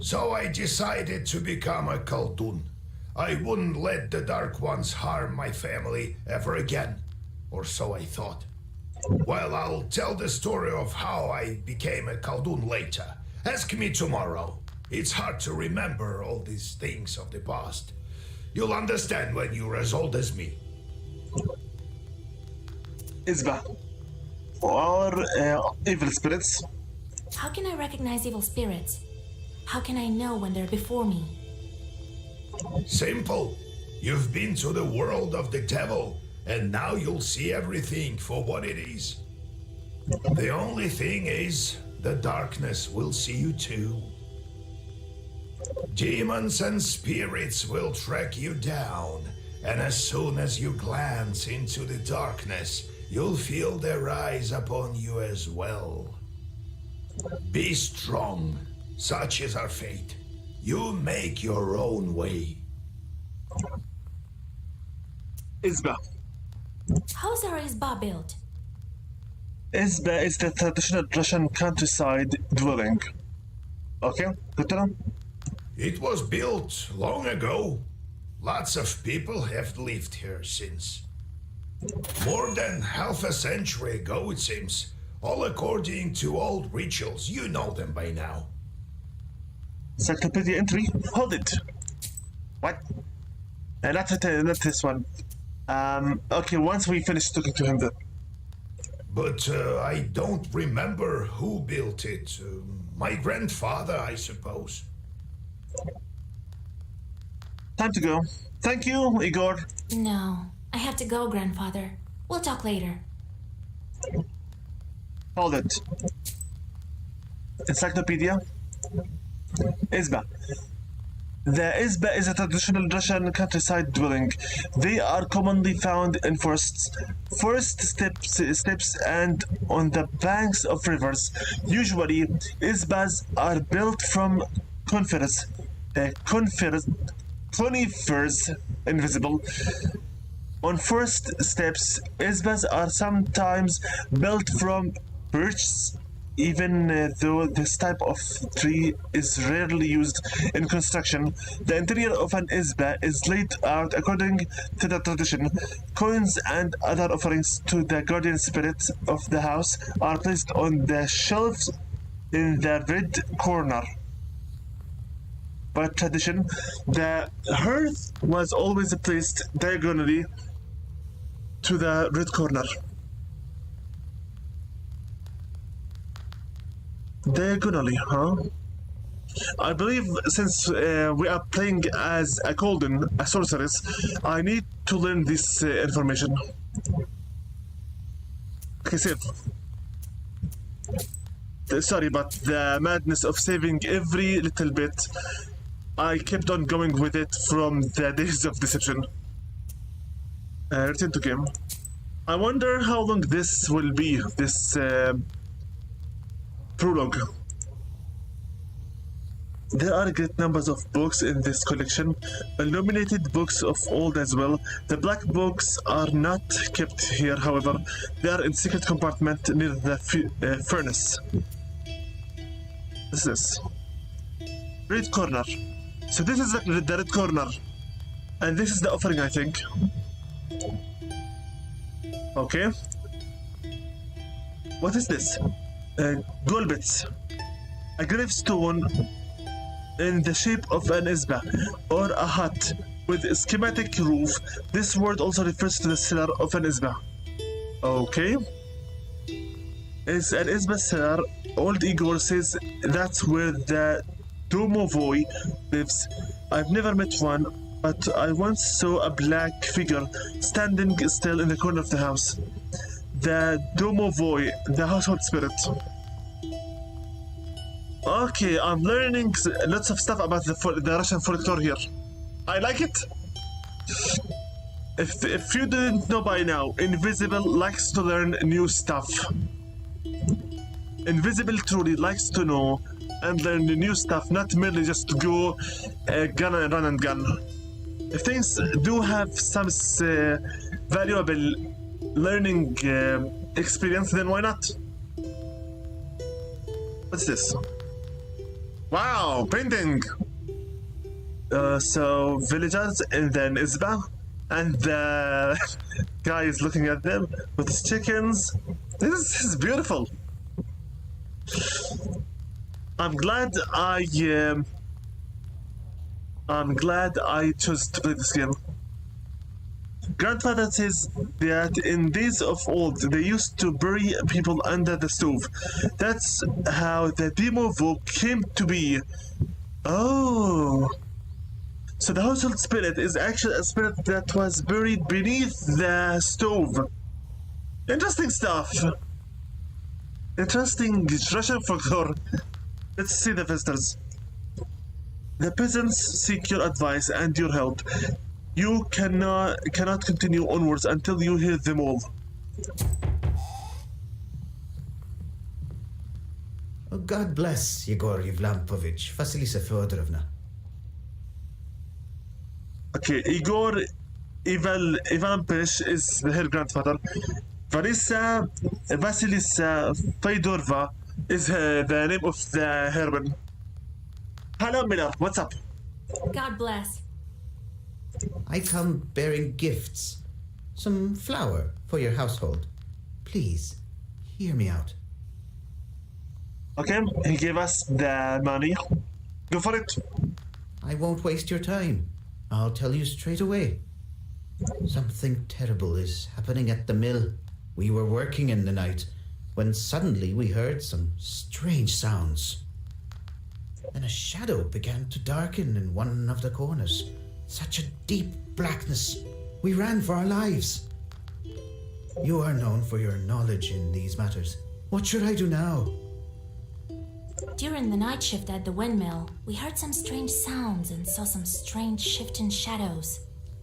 So I decided to become a Khaldun. I wouldn't let the Dark Ones harm my family ever again. Or so I thought. Well, I'll tell the story of how I became a Khaldun later. Ask me tomorrow. It's hard to remember all these things of the past. You'll understand when you're as old as me. Isba. Or evil spirits. How can I recognize evil spirits? How can I know when they're before me? Simple. You've been to the world of the devil, and now you'll see everything for what it is. The only thing is, the darkness will see you too. Demons and spirits will track you down, and as soon as you glance into the darkness, you'll feel their eyes upon you as well. Be strong. Such is our fate. You make your own way. Isba. How's our Izba built? Isba is the traditional Russian countryside dwelling. Okay, good to know. It was built long ago. Lots of people have lived here since. More than half a century ago, it seems. All according to old rituals. You know them by now. Encyclopedia entry? Hold it. What? Not this one. Okay, once we finish talking to him then. But I don't remember who built it. My grandfather, I suppose. Time to go. Thank you, Igor. No, I have to go, grandfather. We'll talk later. Hold it. Encyclopedia. Izba. The Izba is a traditional Russian countryside dwelling. They are commonly found in forests, forest steppes, and on the banks of rivers. Usually, Izbas are built from conifers, invisible. On forest steps, Izbas are sometimes built from birches, even though this type of tree is rarely used in construction. The interior of an Izba is laid out according to the tradition. Coins and other offerings to the guardian spirit of the house are placed on the shelves in the red corner. By tradition, the hearth was always placed diagonally to the red corner. Diagonally, huh? I believe since we are playing as a golden, a sorceress, I need to learn this information. Okay, save. Sorry, but the madness of saving every little bit, I kept on going with it from the days of deception. Return to game. I wonder how long this will be, this prologue. There are great numbers of books in this collection, illuminated books of old as well. The black books are not kept here, however. They are in secret compartment near the furnace. This is red corner. So this is the red corner. And this is the offering, I think. Okay. What is this? Gold bits. A gravestone in the shape of an isba or a hut with a schematic roof. This word also refers to the cellar of an isba. Okay. It's an isba cellar. Old Igor says that's where the domovoi lives. I've never met one, but I once saw a black figure standing still in the corner of the house. The domovoi, the household spirit. Okay, I'm learning lots of stuff about the Russian folklore here. I like it. If you didn't know by now, Invisible likes to learn new stuff. Invisible truly likes to know and learn the new stuff, not merely just to go gun and run and gun. If things do have some valuable learning experience, then why not? What's this? Wow, painting! So, villagers and then Isba, and the guy is looking at them with his chickens. This is beautiful. I'm glad I chose to play this game. Grandfather says that in days of old, they used to bury people under the stove. That's how the Demovo came to be. Oh. So the household spirit is actually a spirit that was buried beneath the stove. Interesting stuff. Interesting Russian folklore. Let's see the visitors. The peasants seek your advice and your help. You cannot continue onwards until you hear them all. Oh, God bless Yegor Yevlampovich, Vasilisa Fyodorovna. Okay, Igor Ivanovich is her grandfather. Vasilisa Fedorova is the name of the heroine. Hello, Miller. What's up? God bless. I come bearing gifts. Some flour for your household. Please, hear me out. Okay, he gave us the money. Go for it. I won't waste your time. I'll tell you straight away. Something terrible is happening at the mill. We were working in the night when suddenly we heard some strange sounds. Then a shadow began to darken in one of the corners. Such a deep blackness. We ran for our lives. You are known for your knowledge in these matters. What should I do now? During the night shift at the windmill, we heard some strange sounds and saw some strange shifting shadows.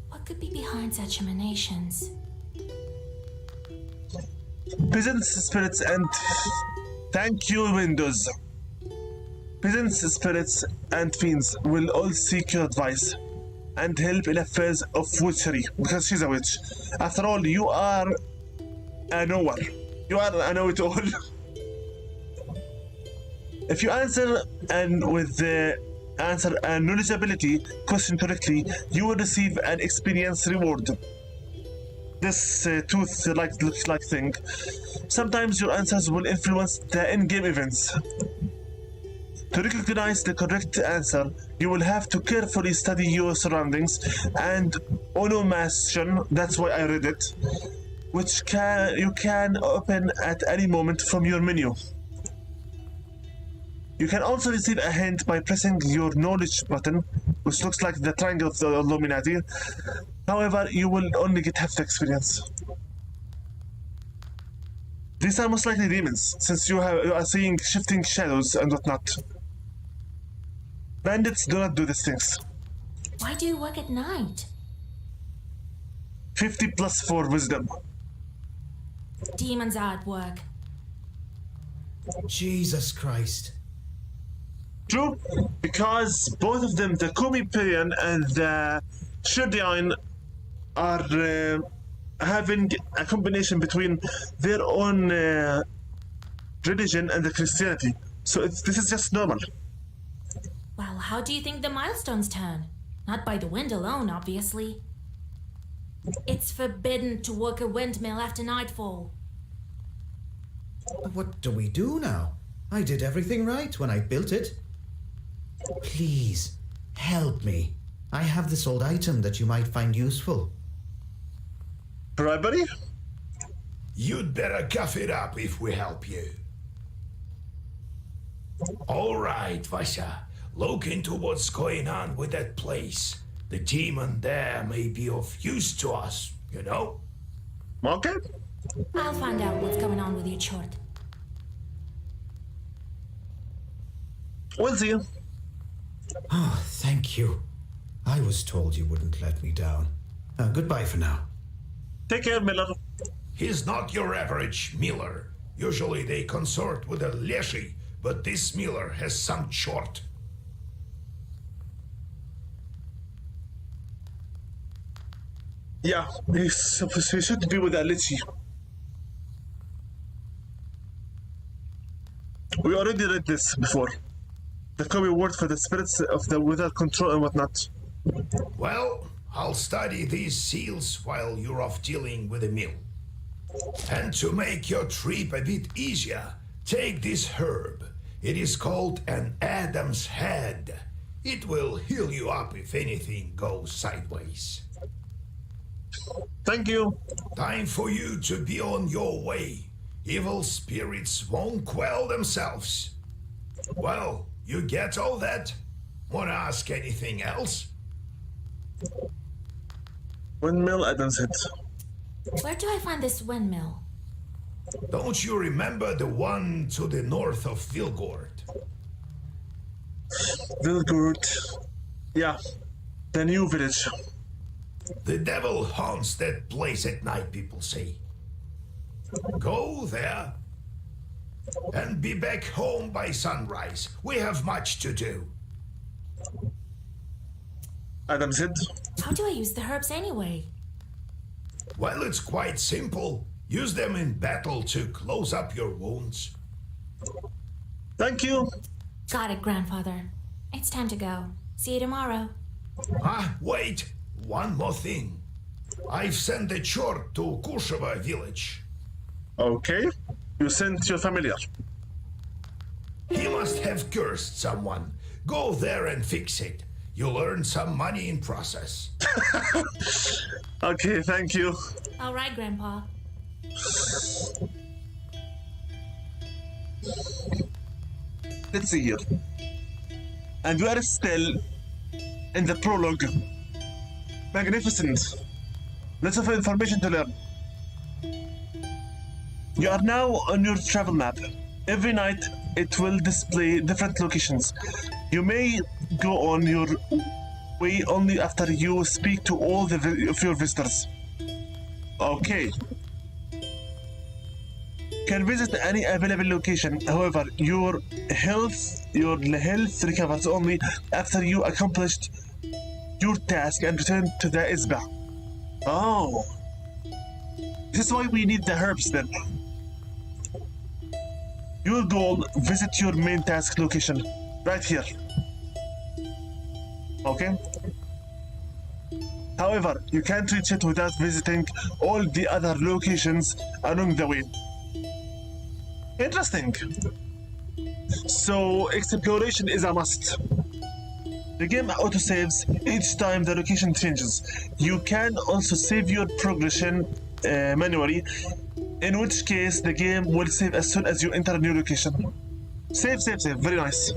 What could be behind such emanations? Peasants, spirits, and thank you, Windows. Peasants, spirits, and fiends will all seek your advice and help in affairs of witchery, because she's a witch. After all, you are a knower. You are a know-it-all. If you answer and with the answer and knowledgeability question correctly, you will receive an experience reward. This tooth-like looks like thing. Sometimes your answers will influence the in-game events. To recognize the correct answer, you will have to carefully study your surroundings and onomation, that's why I read it, which you can open at any moment from your menu. You can also receive a hint by pressing your knowledge button, which looks like the triangle of the Illuminati. However, you will only get half the experience. These are most likely demons, since you are seeing shifting shadows and whatnot. Bandits do not do these things. Why do you work at night? 50 plus 4 wisdom. Demons are at work. Jesus Christ. True, because both of them, the Kumipirian and the Shirdian, are having a combination between their own religion and the Christianity. So this is just normal. Well, how do you think the milestones turn? Not by the wind alone, obviously. It's forbidden to work a windmill after nightfall. What do we do now? I did everything right when I built it. Please, help me. I have this old item that you might find useful. Bribery? You'd better cough it up if we help you. All right, Vasha. Look into what's going on with that place. The demon there may be of use to us, you know? Okay. I'll find out what's going on with your chort. We'll see you. Oh, thank you. I was told you wouldn't let me down. Goodbye for now. Take care, Miller. He's not your average Miller. Usually they consort with a Leshy, but this Miller has some chort. Yeah, he should be with a Lichy. We already read this before. The Kobe word for the spirits of the without control and whatnot. Well, I'll study these seals while you're off dealing with the mill. And to make your trip a bit easier, take this herb. It is called an Adam's Head. It will heal you up if anything goes sideways. Thank you. Time for you to be on your way. Evil spirits won't quell themselves. Well, you get all that? Wanna ask anything else? Windmill Adam's Head. Where do I find this windmill? Don't you remember the one to the north of Vilgord? Vilgurt. Yeah. The new village. The devil haunts that place at night, people say. Go there and be back home by sunrise. We have much to do. Adam's Head. How do I use the herbs anyway? Well, it's quite simple. Use them in battle to close up your wounds. Thank you. Got it, grandfather. It's time to go. See you tomorrow. Wait. One more thing. I've sent a chort to Kusheva village. Okay. You sent your familiar. He must have cursed someone. Go there and fix it. You'll earn some money in process. Okay, thank you. All right, Grandpa. Let's see here. And we are still in the prologue. Magnificent. Lots of information to learn. You are now on your travel map. Every night it will display different locations. You may go on your way only after you speak to all of your visitors. Okay. Can visit any available location. However, your health recovers only after you accomplished your task and return to the Isba. Oh. This is why we need the herbs then. Your goal, visit your main task location. Right here. Okay? However, you can't reach it without visiting all the other locations along the way. Interesting. So, exploration is a must. The game autosaves each time the location changes. You can also save your progression manually, in which case the game will save as soon as you enter a new location. Save. Very nice.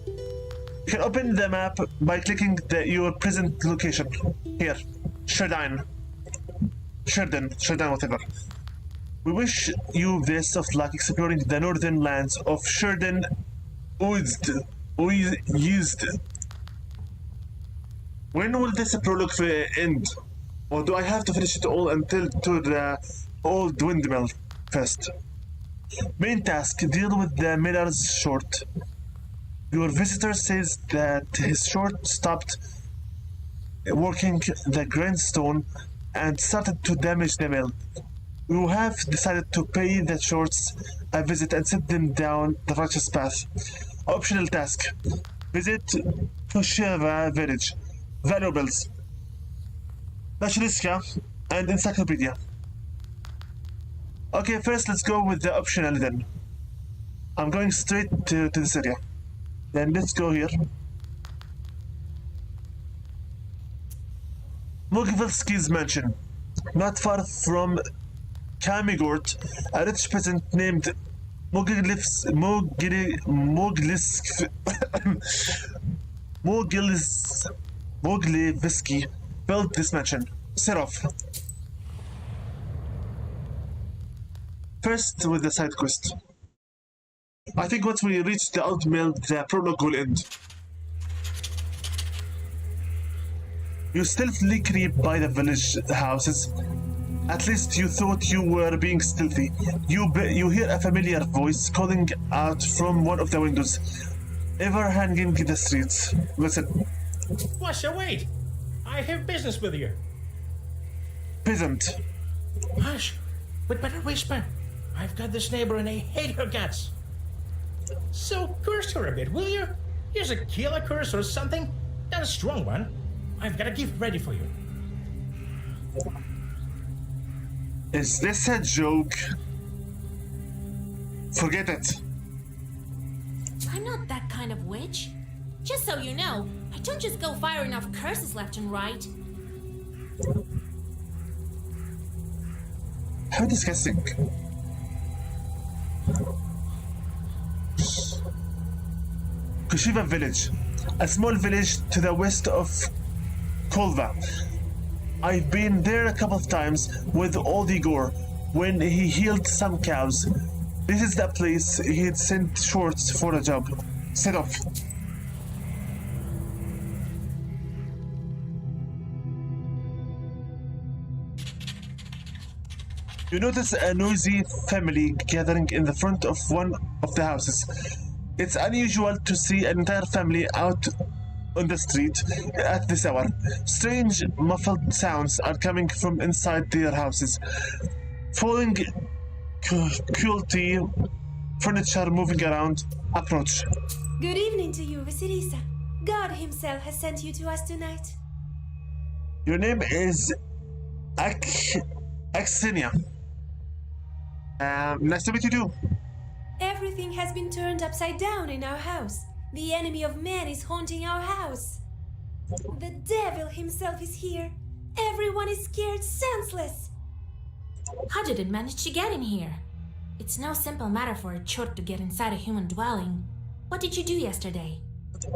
You can open the map by clicking your present location. Here. Sherdine, whatever. We wish you best of luck exploring the northern lands of Sherdine Uyezd. When will this prologue end? Or do I have to finish it all until to the old windmill first? Main task, deal with the miller's short. Your visitor says that his short stopped working the grindstone and started to damage the mill. You have decided to pay the shorts a visit and set them down the righteous path. Optional task, visit Tosheva village. Valuables, Bashiliska, and Encyclopedia. Okay, first let's go with the optional then. I'm going straight to this area. Then let's go here. Mogilevsky's mansion. Not far from Kamigort, a rich peasant named Mogilevsky built this mansion. Set off. First with the side quest. I think once we reach the old mill, the prologue will end. You stealthily creep by the village houses. At least you thought you were being stealthy. You hear a familiar voice calling out from one of the windows, ever hanging in the streets. Listen. Washa, wait! I have business with you. Peasant. Hush! We'd better whisper. I've got this neighbor and I hate her guts. So curse her a bit, will you? Here's a killer curse or something. Not a strong one. I've got a gift ready for you. Is this a joke? Forget it. I'm not that kind of witch. Just so you know, I don't just go firing off curses left and right. How disgusting. Kushiva village, a small village to the west of Kolva. I've been there a couple of times with old Igor when he healed some cows. This is the place he'd sent Shorts for a job. Set off. You notice a noisy family gathering in the front of one of the houses. It's unusual to see an entire family out on the street at this hour. Strange muffled sounds are coming from inside their houses. Falling quality furniture moving around. Approach. Good evening to you, Vasilisa. God himself has sent you to us tonight. Your name is Axinia. Nice to meet you too. Everything has been turned upside down in our house. The enemy of man is haunting our house. The devil himself is here. Everyone is scared senseless. How did it manage to get in here? It's no simple matter for a chort to get inside a human dwelling. What did you do yesterday?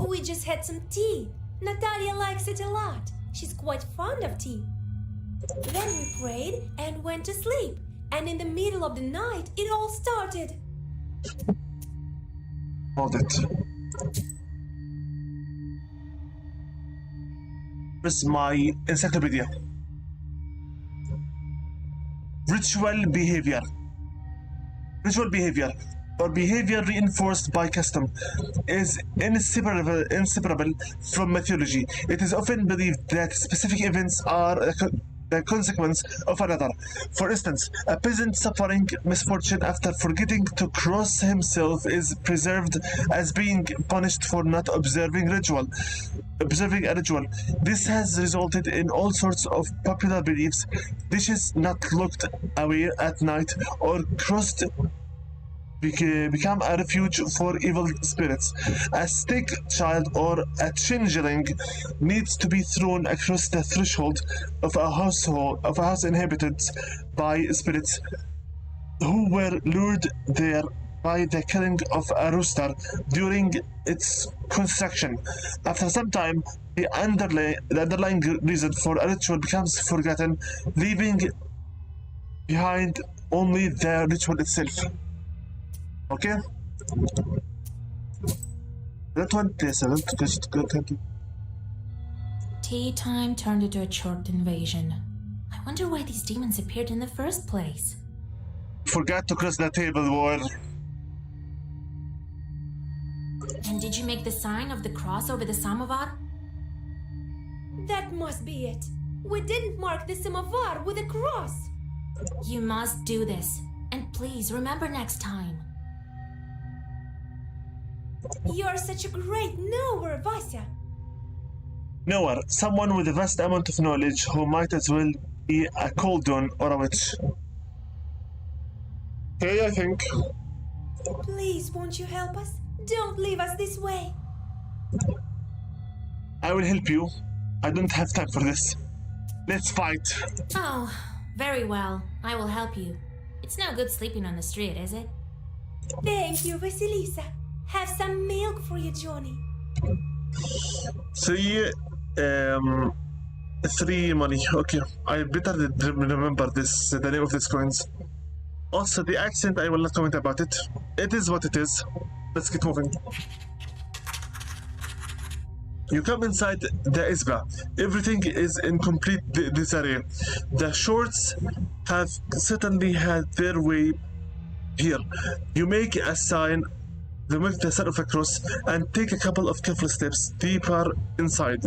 We just had some tea. Natalia likes it a lot. She's quite fond of tea. Then we prayed and went to sleep. And in the middle of the night, it all started. Hold it. Where's my encyclopedia? Ritual behavior. Ritual behavior, or behavior reinforced by custom, is inseparable from mythology. It is often believed that specific events are the consequence of another. For instance, a peasant suffering misfortune after forgetting to cross himself is preserved as being punished for not observing a ritual. This has resulted in all sorts of popular beliefs. Dishes not looked away at night or crossed become a refuge for evil spirits. A stick child or a changeling needs to be thrown across the threshold of a house inhabited by spirits who were lured there by the killing of a rooster during its construction. After some time, the underlying reason for a ritual becomes forgotten, leaving behind only the ritual itself. Okay? That one, Tea time turned into a short invasion. I wonder why these demons appeared in the first place. forgot to cross the table, war. And did you make the sign of the cross over the samovar? That must be it. We didn't mark the samovar with a cross. You must do this. And please remember next time. You're such a great knower, Vasya. Knower, someone with a vast amount of knowledge who might as well be a Koldon or a witch. Hey, I think. Please, won't you help us? Don't leave us this way. I will help you. I don't have time for this. Let's fight. Oh, very well. I will help you. It's no good sleeping on the street, is it? Thank you, Vasilisa. Have some milk for you, Johnny. Three money. Okay, I better remember this, the name of these coins. Also, the accent, I will not comment about it. It is what it is. Let's get moving. You come inside the Isba. Everything is in complete disarray. The shorts have certainly had their way here. You make a sign, make the sign of a cross, and take a couple of careful steps deeper inside.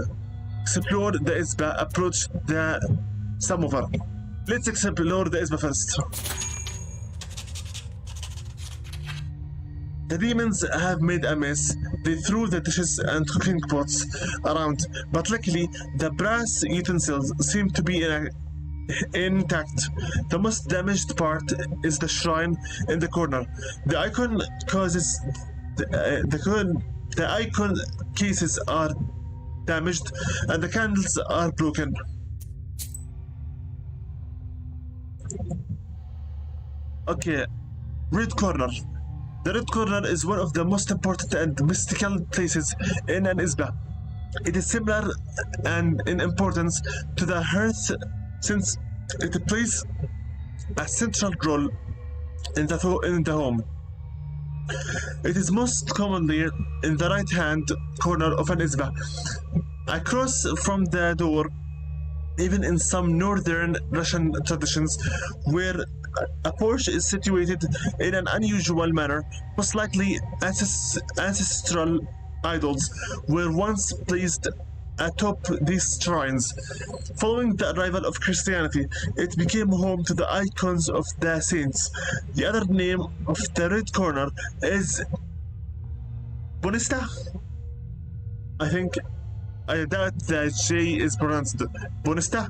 Explore the Isba, approach the samovar. Let's explore the Isba first. The demons have made a mess. They threw the dishes and cooking pots around, but luckily the brass utensils seem to be intact. The most damaged part is the shrine in the corner. The icon causes the icon cases are damaged and the candles are broken. Okay, red corner. The red corner is one of the most important and mystical places in an Isba. It is similar and in importance to the hearth since it plays a central role in the home. It is most commonly in the right-hand corner of an Isba, across from the door. Even in some northern Russian traditions, where a porch is situated in an unusual manner, most likely ancestral idols were once placed atop these shrines. Following the arrival of Christianity, it became home to the icons of the saints. The other name of the red corner is Bonista? I think. I doubt the J is pronounced Bonista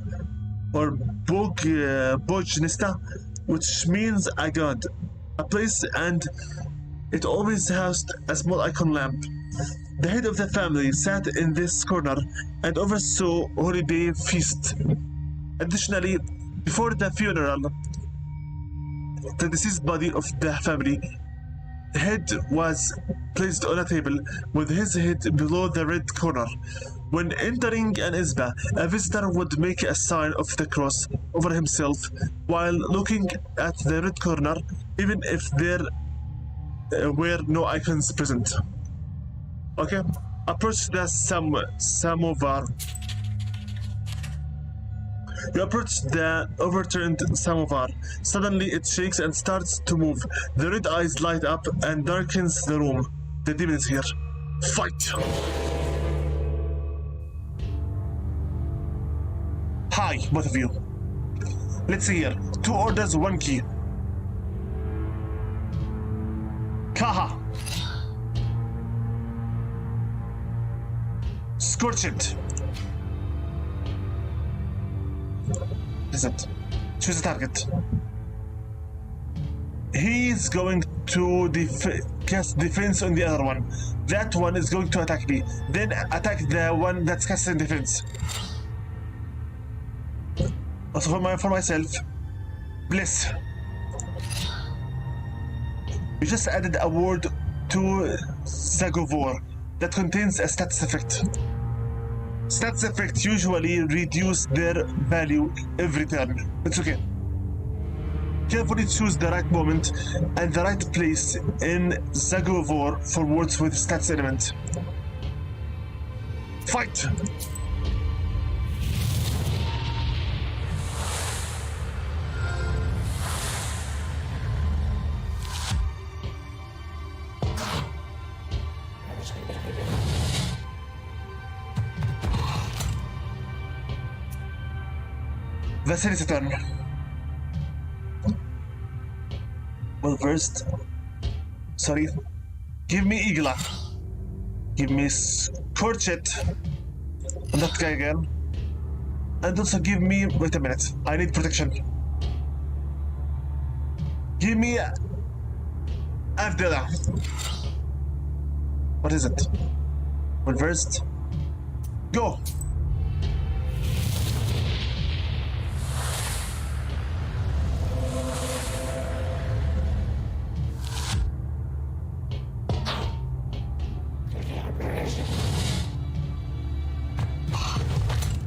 or Bojnista, which means a god, a place, and it always housed a small icon lamp. The head of the family sat in this corner and oversaw holiday feast. Additionally, before the funeral, the deceased body of the family head was placed on a table with his head below the red corner. When entering an Isba, a visitor would make a sign of the cross over himself while looking at the red corner, even if there were no icons present. Okay, approach the samovar. You approach the overturned samovar. Suddenly it shakes and starts to move. The red eyes light up and darkens the room. The demon is here. Fight! Hi, both of you. Let's see here. 2 orders, 1 key. Kaha. Scorch it. Is it? Choose a target. He's going to cast defense on the other one. That one is going to attack me. Then attack the one that's casting defense. Also for myself. Bliss. You just added a word to Zagovor that contains a status effect. Stats effects usually reduce their value every turn. It's okay. Carefully choose the right moment and the right place in Zagovor for words with stats element. Fight! Vasily's turn. Well, first, sorry. Give me Igla. Give me Scorchet. And that guy again. And also give me. Wait a minute. I need protection. Give me Avdela. What is it? Well, first, go.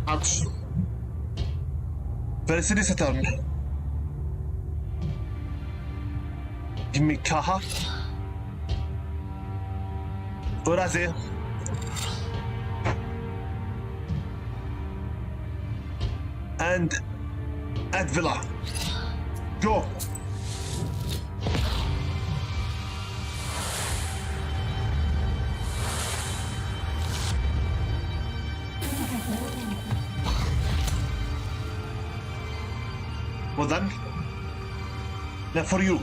Ouch. Vasily's turn. Give me Kaha. Uraze. And Advila. Go. Well done. Now for you.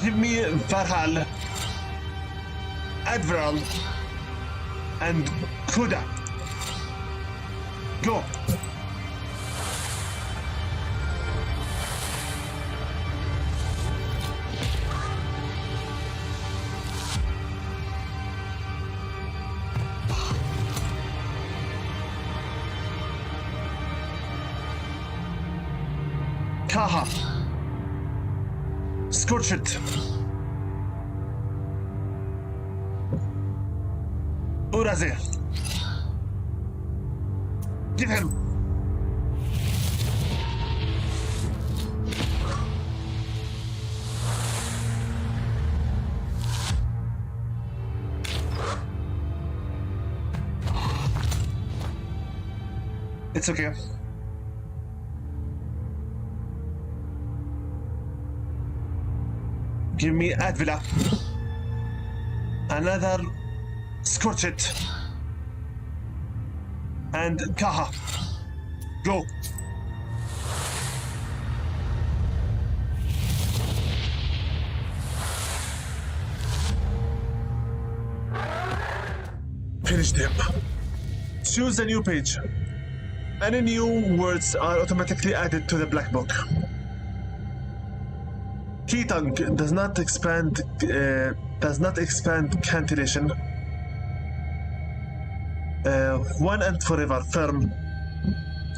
Give me Varhal, Admiral, and Kuda. Go. Kaha. Scorch it. Uraze. Give him. It's okay. Give me Advila. Another Scorch it. And Kaha. Go. Finished him. Choose a new page. Any new words are automatically added to the black book. Keytung does not expand cantillation. One and forever, firm.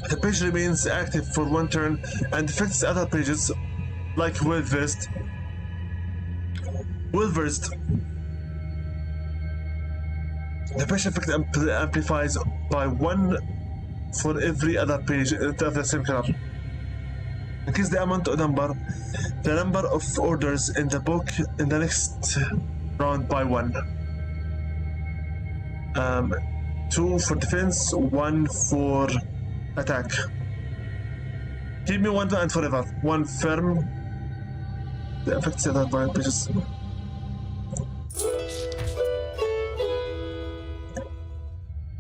The page remains active for one turn and affects other pages, like well-versed. Well-versed. The page effect amplifies by one for every other page of the same color. Increase the amount of the number of orders in the book in the next round by one. 2 for defense, 1 for attack. Give me 1 and forever. 1 firm. The effects that are by pages.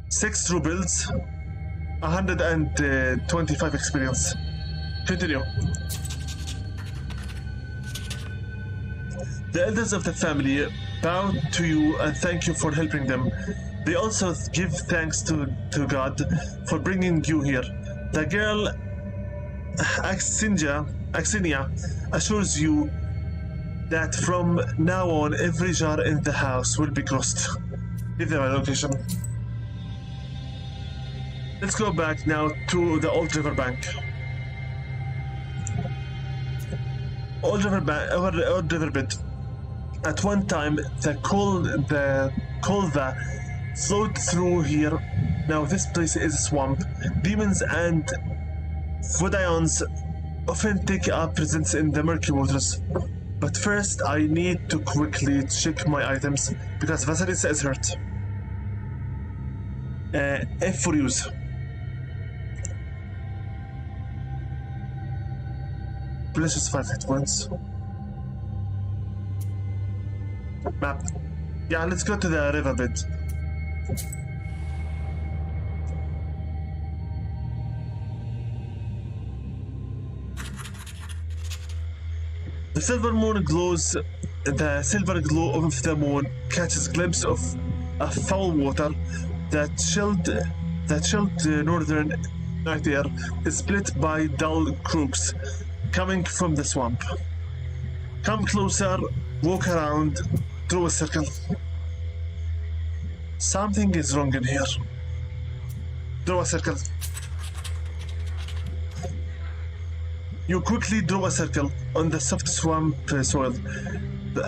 Six rubles, 125 experience. Continue. The elders of the family bow to you and thank you for helping them. They also give thanks to God for bringing you here. The girl Axinia assures you that from now on every jar in the house will be closed. Give them a location. Let's go back now to the old riverbank. old riverbed. At one time, the Kolva flowed through here. Now this place is a swamp. Demons and Vodions often take up presence in the murky waters. But first, I need to quickly check my items because Vasilis is hurt. F for use. Let's just fight at once. Map. Yeah, let's go to the riverbed. The silver moon glows. The silver glow of the moon catches a glimpse of a foul water. The chilled northern night air is split by dull crooks coming from the swamp. Come closer, walk around, draw a circle. Something is wrong in here. Draw a circle. You quickly draw a circle on the soft swamp soil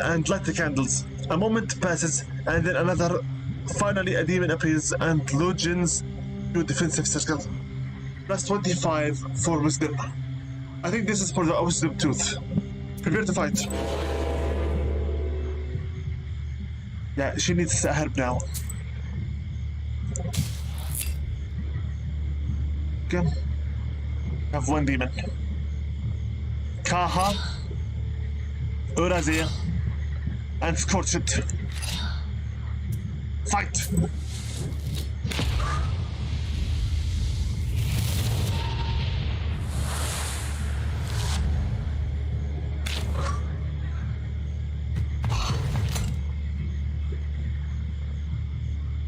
and light the candles. A moment passes and then another. Finally, a demon appears and lodges your defensive circle. Plus 25 for wisdom. I think this is for the wisdom tooth. Prepare to fight. Yeah, she needs a herb now. Okay. Have one demon. Kaha, Urazir, and Scorched. Fight!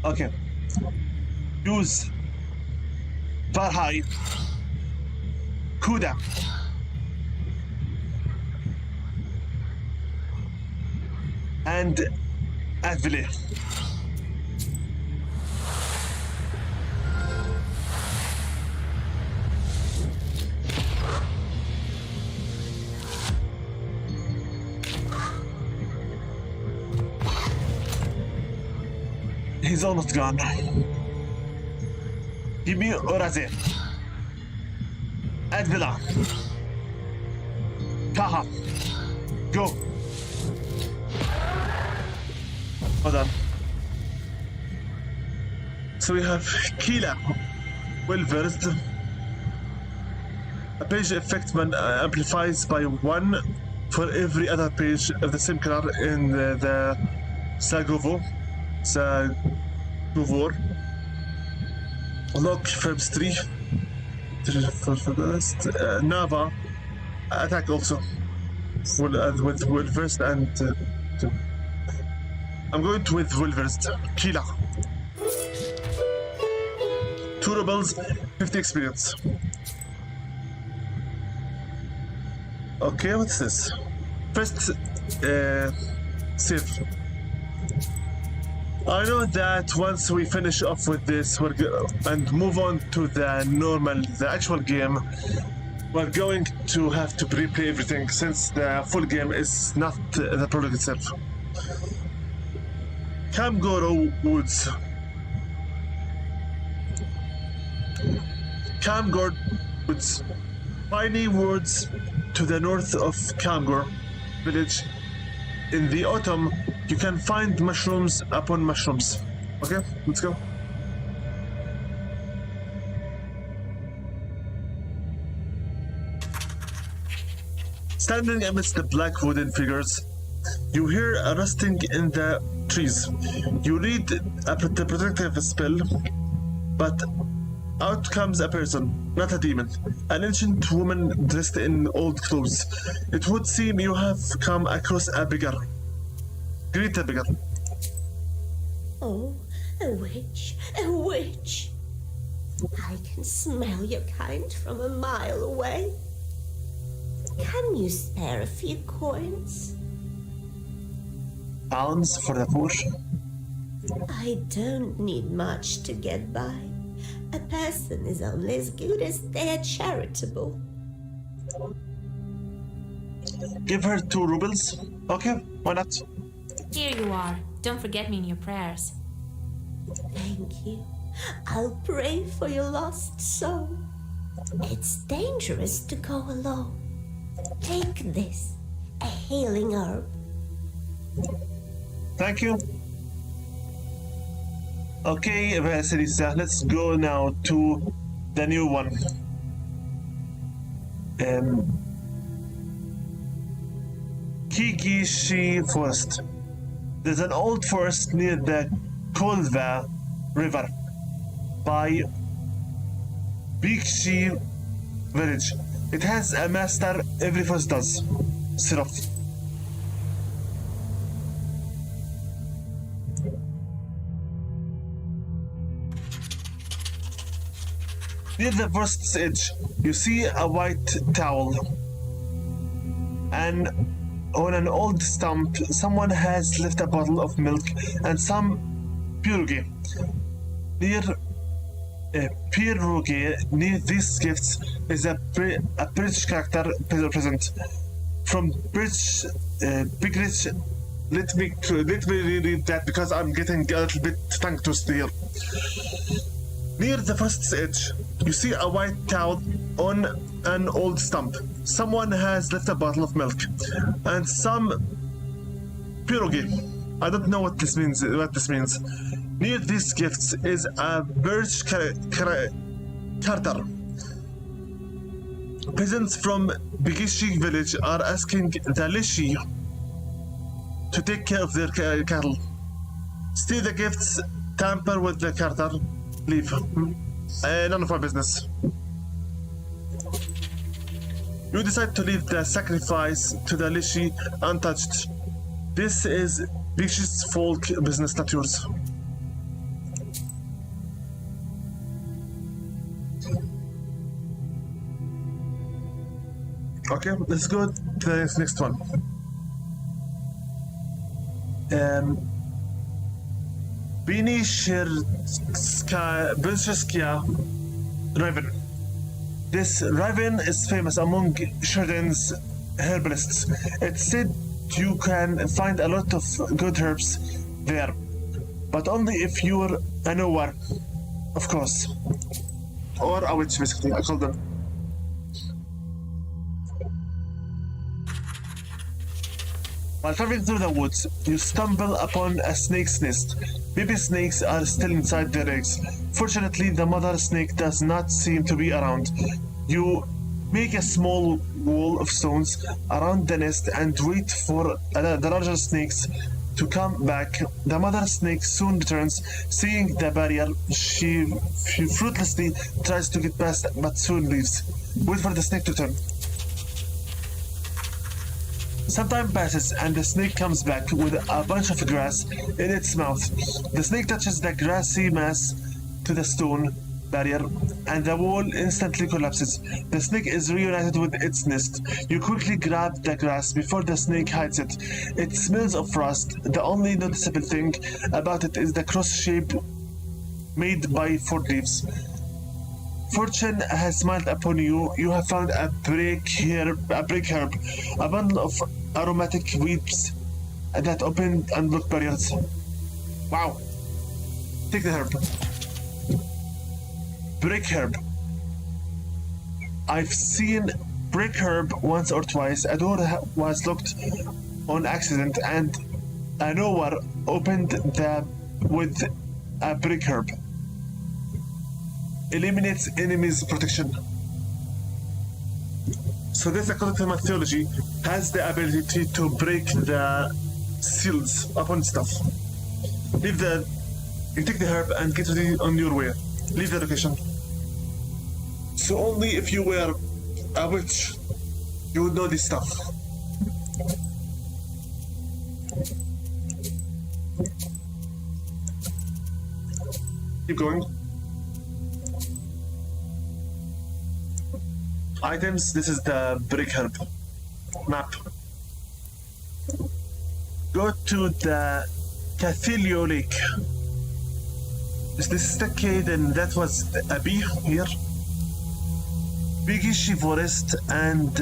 Okay. Use Varhai, Kuda, and Advile. He's almost gone. Give me Oraze. Advila. Kaha. Go. Hold on. So we have Kila. Well versed. A page effect amplifies by 1 for every other page of the same color in the Sagovo. Sagovor. Lock Febs 3. Nava. Attack also. With well versed and. I'm going to with well versed. Kila. 2 rebels, 50 experience. Okay, what's this? First, save. I know that once we finish off with this and move on to the actual game, we're going to have to replay everything since the full game is not the prologue itself. Kamgoro Woods. Kamgor Woods. Piney woods to the north of Kamgor village. In the autumn, you can find mushrooms upon mushrooms. Okay, let's go. Standing amidst the black wooden figures, you hear a rustling in the trees. You read the protective spell, but out comes a person, not a demon. An ancient woman dressed in old clothes. It would seem you have come across a beggar. Greet a beggar. Oh, a witch, a witch. I can smell your kind from a mile away. Can you spare a few coins? Alms for the poor. I don't need much to get by. A person is only as good as they're charitable. Give her 2 rubles. Okay, why not? Here you are. Don't forget me in your prayers. Thank you. I'll pray for your lost soul. It's dangerous to go alone. Take this, a healing herb. Thank you. Okay, Vasilisa, let's go now to the new one. Kigishi Forest. There's an old forest near the Kolva River by Bikshi village. It has a master every forest does. Siraf. Near the forest's edge, you see a white towel. And on an old stump, someone has left a bottle of milk and some pierogi. Near near these gifts is a British character present. From British Big Rich. Let me read that because I'm getting a little bit tongue twisted here. Near the forest's edge, you see a white towel on an old stump. Someone has left a bottle of milk and some pierogi. I don't know what this means. Near these gifts is a birch carter. Peasants from Bigishi village are asking the Lishi to take care of their cattle. Steal the gifts, tamper with the carter, leave. None of our business. You decide to leave the sacrifice to the Lishi untouched. This is Bigishi's folk business, not yours. Okay, let's go to the next one. Benishirskaya Raven. This raven is famous among Sheridan's herbalists. It's said you can find a lot of good herbs there, but only if you're a knower, of course. Or a witch, basically, I call them. While traveling through the woods, you stumble upon a snake's nest. Baby snakes are still inside their eggs. Fortunately, the mother snake does not seem to be around. You make a small wall of stones around the nest and wait for the larger snakes to come back. The mother snake soon returns. Seeing the barrier, she fruitlessly tries to get past but soon leaves. Wait for the snake to turn. Some time passes and the snake comes back with a bunch of grass in its mouth. The snake touches the grassy mass to the stone barrier and the wall instantly collapses. The snake is reunited with its nest. You quickly grab the grass before the snake hides it. It smells of frost. The only noticeable thing about it is the cross shape made by 4 leaves. Fortune has smiled upon you. You have found a brick herb, a bundle of aromatic weeds that open and block barriers. Wow. Take the herb. Brick herb. I've seen brick herb once or twice. A door was locked on accident and a knower opened with a brick herb. Eliminates enemies' protection. So this, according to my theology, has the ability to break the seals upon stuff. You take the herb and get ready on your way. Leave the location. So only if you were a witch, you would know this stuff. Keep going. Items, this is the brick herb map. Go to the Cathilio Lake. Is this the cave? Then that was a bee here. Bigishi Forest and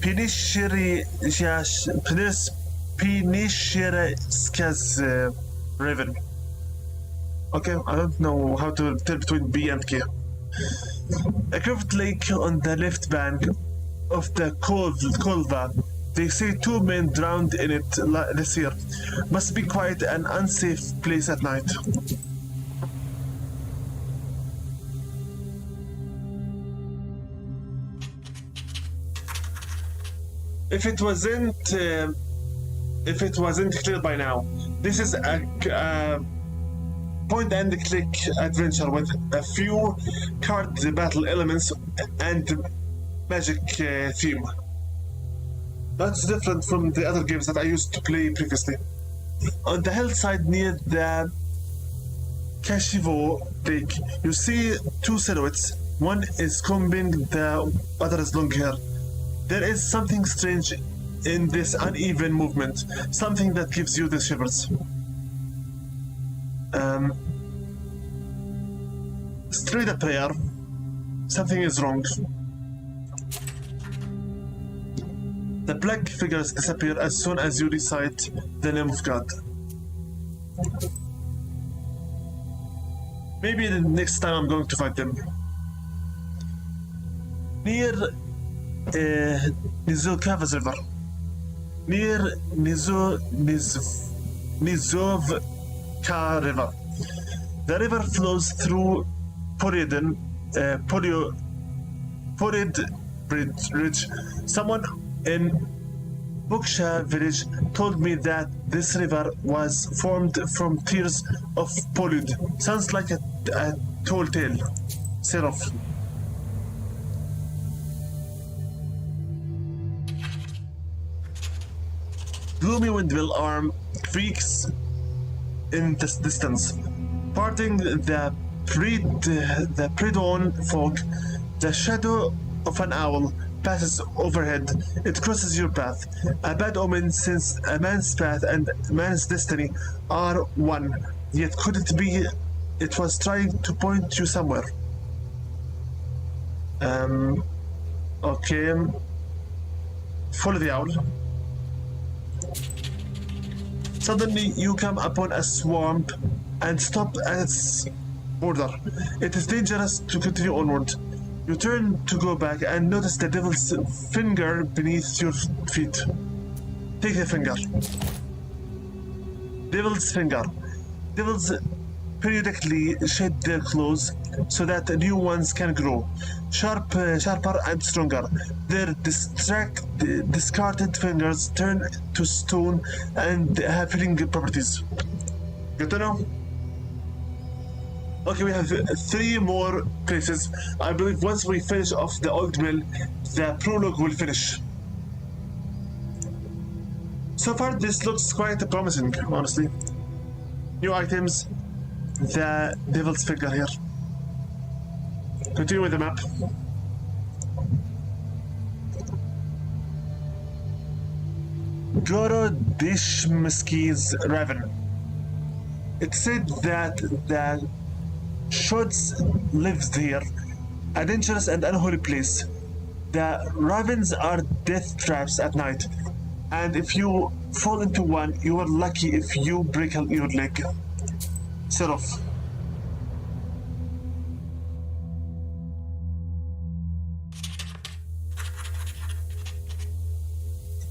Pinishirska's Raven. Okay, I don't know how to tell between B and K. A curved lake on the left bank of the Kolva. They say 2 men drowned in it this year. Must be quite an unsafe place at night. If it wasn't clear by now, this is a point and click adventure with a few card battle elements and magic theme. That's different from the other games that I used to play previously. On the hillside near the Kashivo Lake, you see 2 silhouettes. One is combing, the other is long hair. There is something strange in this uneven movement, something that gives you the shivers. Straight a prayer. Something is wrong. The black figures disappear as soon as you recite the name of God. Maybe the next time I'm going to fight them. Near Nizhokava's river. Near Nizovka river. The river flows through Porid Ridge. Someone in Buksha village told me that this river was formed from tears of Polyd. Sounds like a tall tale. Seraph. Gloomy windmill arm creaks in the distance, parting the pre-dawn fog. The shadow of an owl passes overhead. It crosses your path. A bad omen, since a man's path and man's destiny are one. Yet could it be it was trying to point you somewhere? Okay. Follow the owl. Suddenly you come upon a swamp and stop at its border. It is dangerous to continue onward. You turn to go back and notice the devil's finger beneath your feet. Take the finger. Devil's finger. Devils periodically shed their claws so that new ones can grow. Sharper and stronger. Their discarded fingers turn to stone and have healing properties. Good to know? Okay, we have 3 more places. I believe once we finish off the old mill, the prologue will finish. So far, this looks quite promising, honestly. New items, the devil's figure here. Continue with the map. Gorodishmsky's Raven. It said that the Shods lives here, a dangerous and unholy place. The ravens are death traps at night, and if you fall into one, you are lucky if you break your leg. Set off.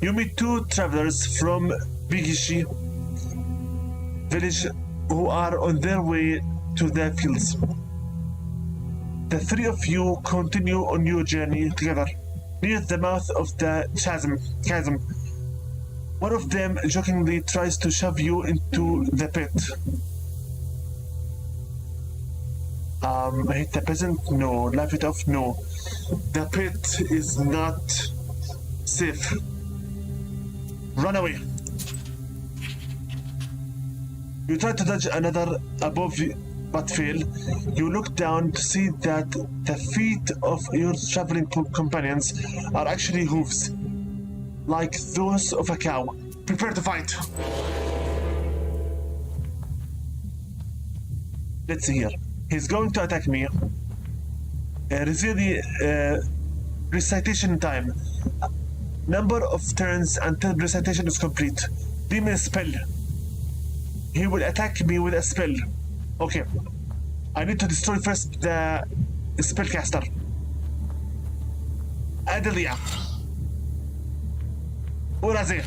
You meet 2 travelers from Bigishi village who are on their way to the fields. The 3 of you continue on your journey together. Near the mouth of the chasm, one of them jokingly tries to shove you into the pit. Hit the peasant? No. Laugh it off? No. The pit is not safe. Run away. You try to dodge another above you, but fail. You look down to see that the feet of your traveling companions are actually hooves, like those of a cow. Prepare to fight. Let's see here. He's going to attack me. Recitation time. Number of turns until recitation is complete. Demon spell. He will attack me with a spell. Okay. I need to destroy first the spellcaster. Adelia. Uraze.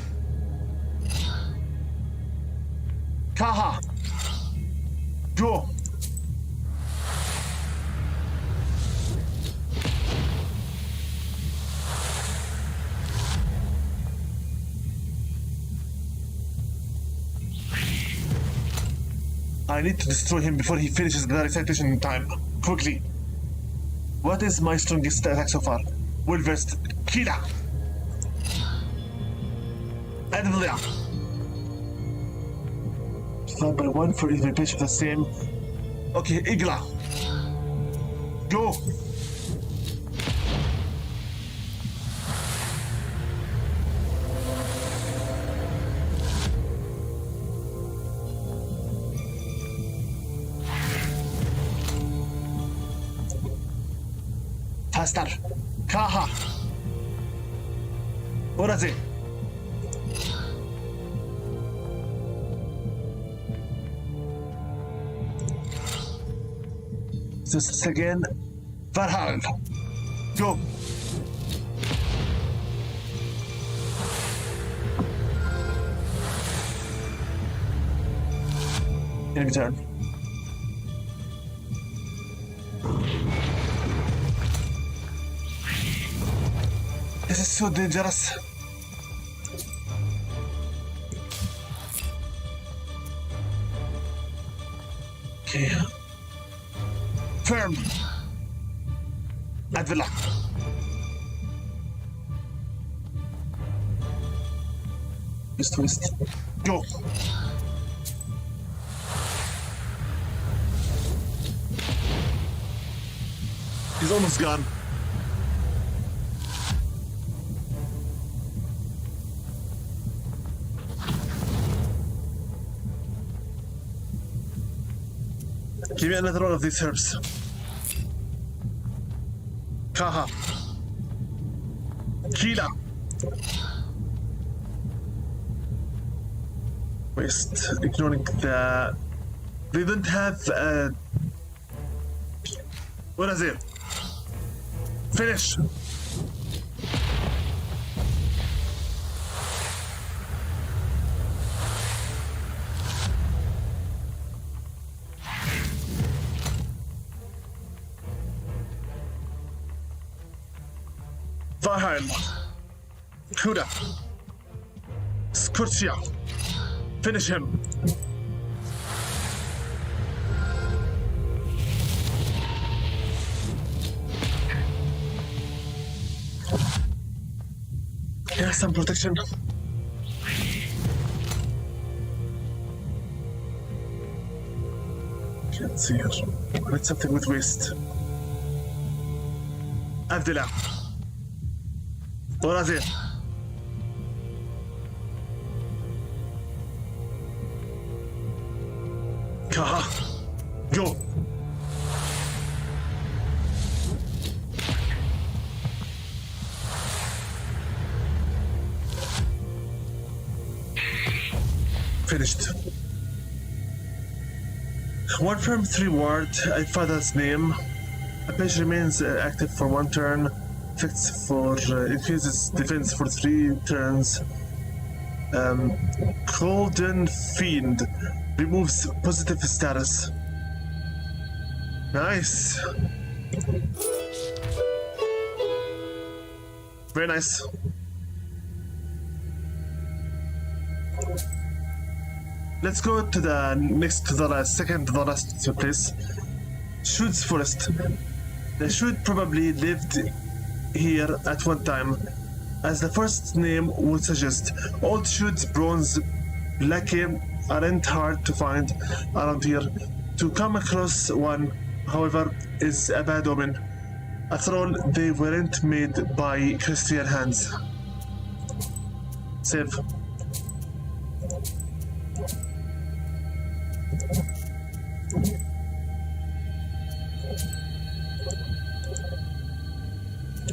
Kaha. Go. I need to destroy him before he finishes the recitation in time. Quickly. What is my strongest attack so far? Well versed. Kila. Advlia. 5/1 for every page of the same. Okay, Igla. Go. Faster. Kaha. Uraze. This again. Varhal. Go. In return. This is so dangerous. Okay. Firm. Advila. Twist. Go. He's almost gone. Give me another one of these herbs. Kaha. Kila. Waste. Ignoring the... They don't have... What is it? Finish. Vaheim. Kuda. Skurcia. Finish him. Yeah, some protection. Can't see her. Let's something with waste. Abdullah. Uraze. Kaha. Go. Finished. One firm, 3 ward. I father's name. A page remains active for 1 turn. Effects for increases defense for 3 turns. Golden Fiend removes positive status. Nice. Very nice. Let's go to the next, to the last, second to the last place. Shoot's Forest. The Shoot probably lived here at one time. As the first name would suggest, old Shoot's bronze lackey aren't hard to find around here. To come across one, however, is a bad omen. After all, they weren't made by Christian hands. Save.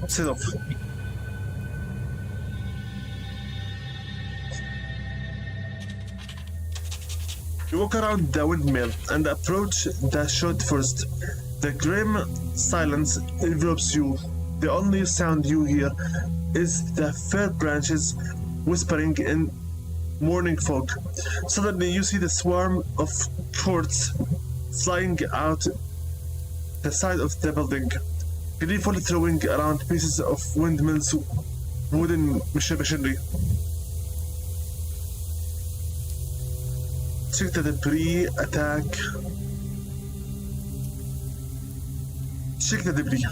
Set off. You walk around the windmill and approach the chute first. The grim silence envelops you. The only sound you hear is the fir branches whispering in morning fog. Suddenly you see the swarm of courts flying out the side of the building, gleefully throwing around pieces of windmill's wooden machinery. Check the debris attack. Check the debris.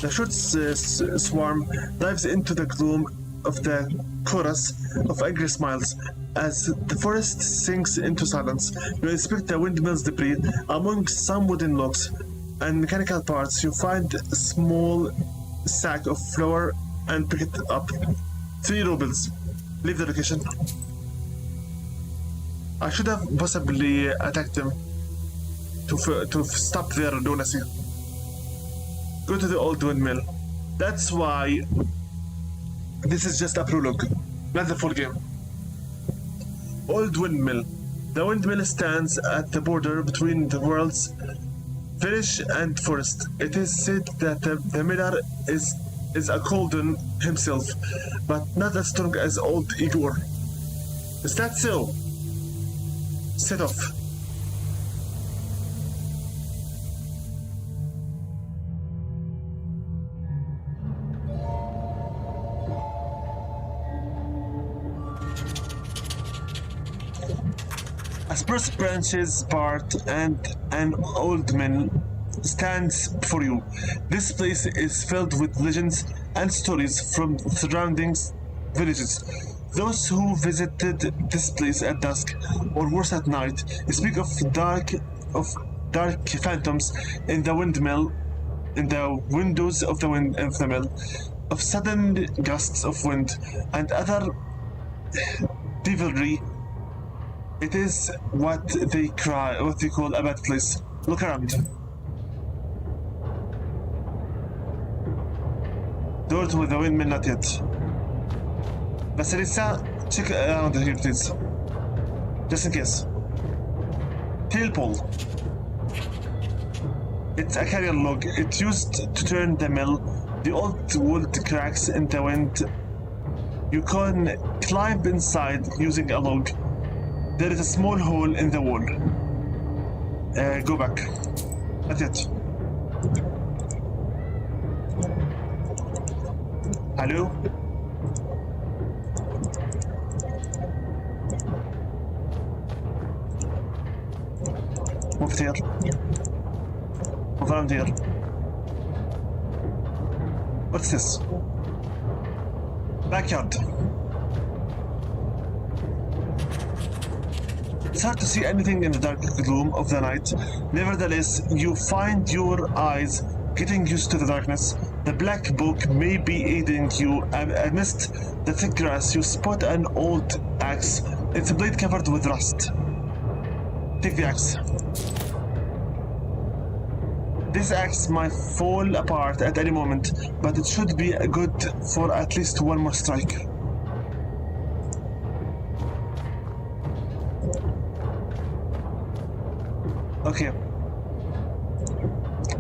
The short swarm dives into the gloom of the chorus of angry smiles. As the forest sinks into silence, you inspect the windmill's debris. Among some wooden logs and mechanical parts, you find a small sack of flour and pick it up. 3 rubles. Leave the location. I should have possibly attacked them to stop their lunacy. Go to the old windmill. That's why this is just a prologue, not the full game. Old windmill. The windmill stands at the border between the worlds, village and forest. It is said that the miller is a Colden himself, but not as strong as old Igor. Is that so? Set off. A spruce branches part and an old man stands before you. This place is filled with legends and stories from surrounding villages. Those who visited this place at dusk, or worse at night, speak of dark phantoms in the windmill, in the windows of the mill, of sudden gusts of wind and other devilry. It is what they call a bad place. Look around. Door to the windmill, not yet. بس لسه check around here please. Just in case. Tail pole. It's a carrier log. It's used to turn the mill. The old wood cracks in the wind. You can climb inside using a log. There is a small hole in the wall. Go back. Not yet. Hello? Move here. Move around here. What's this? Backyard. It's hard to see anything in the dark gloom of the night. Nevertheless, you find your eyes getting used to the darkness. The black book may be aiding you. Amidst the thick grass, you spot an old axe. Its blade covered with rust. Take the axe. This axe might fall apart at any moment, but it should be good for at least one more strike. Okay.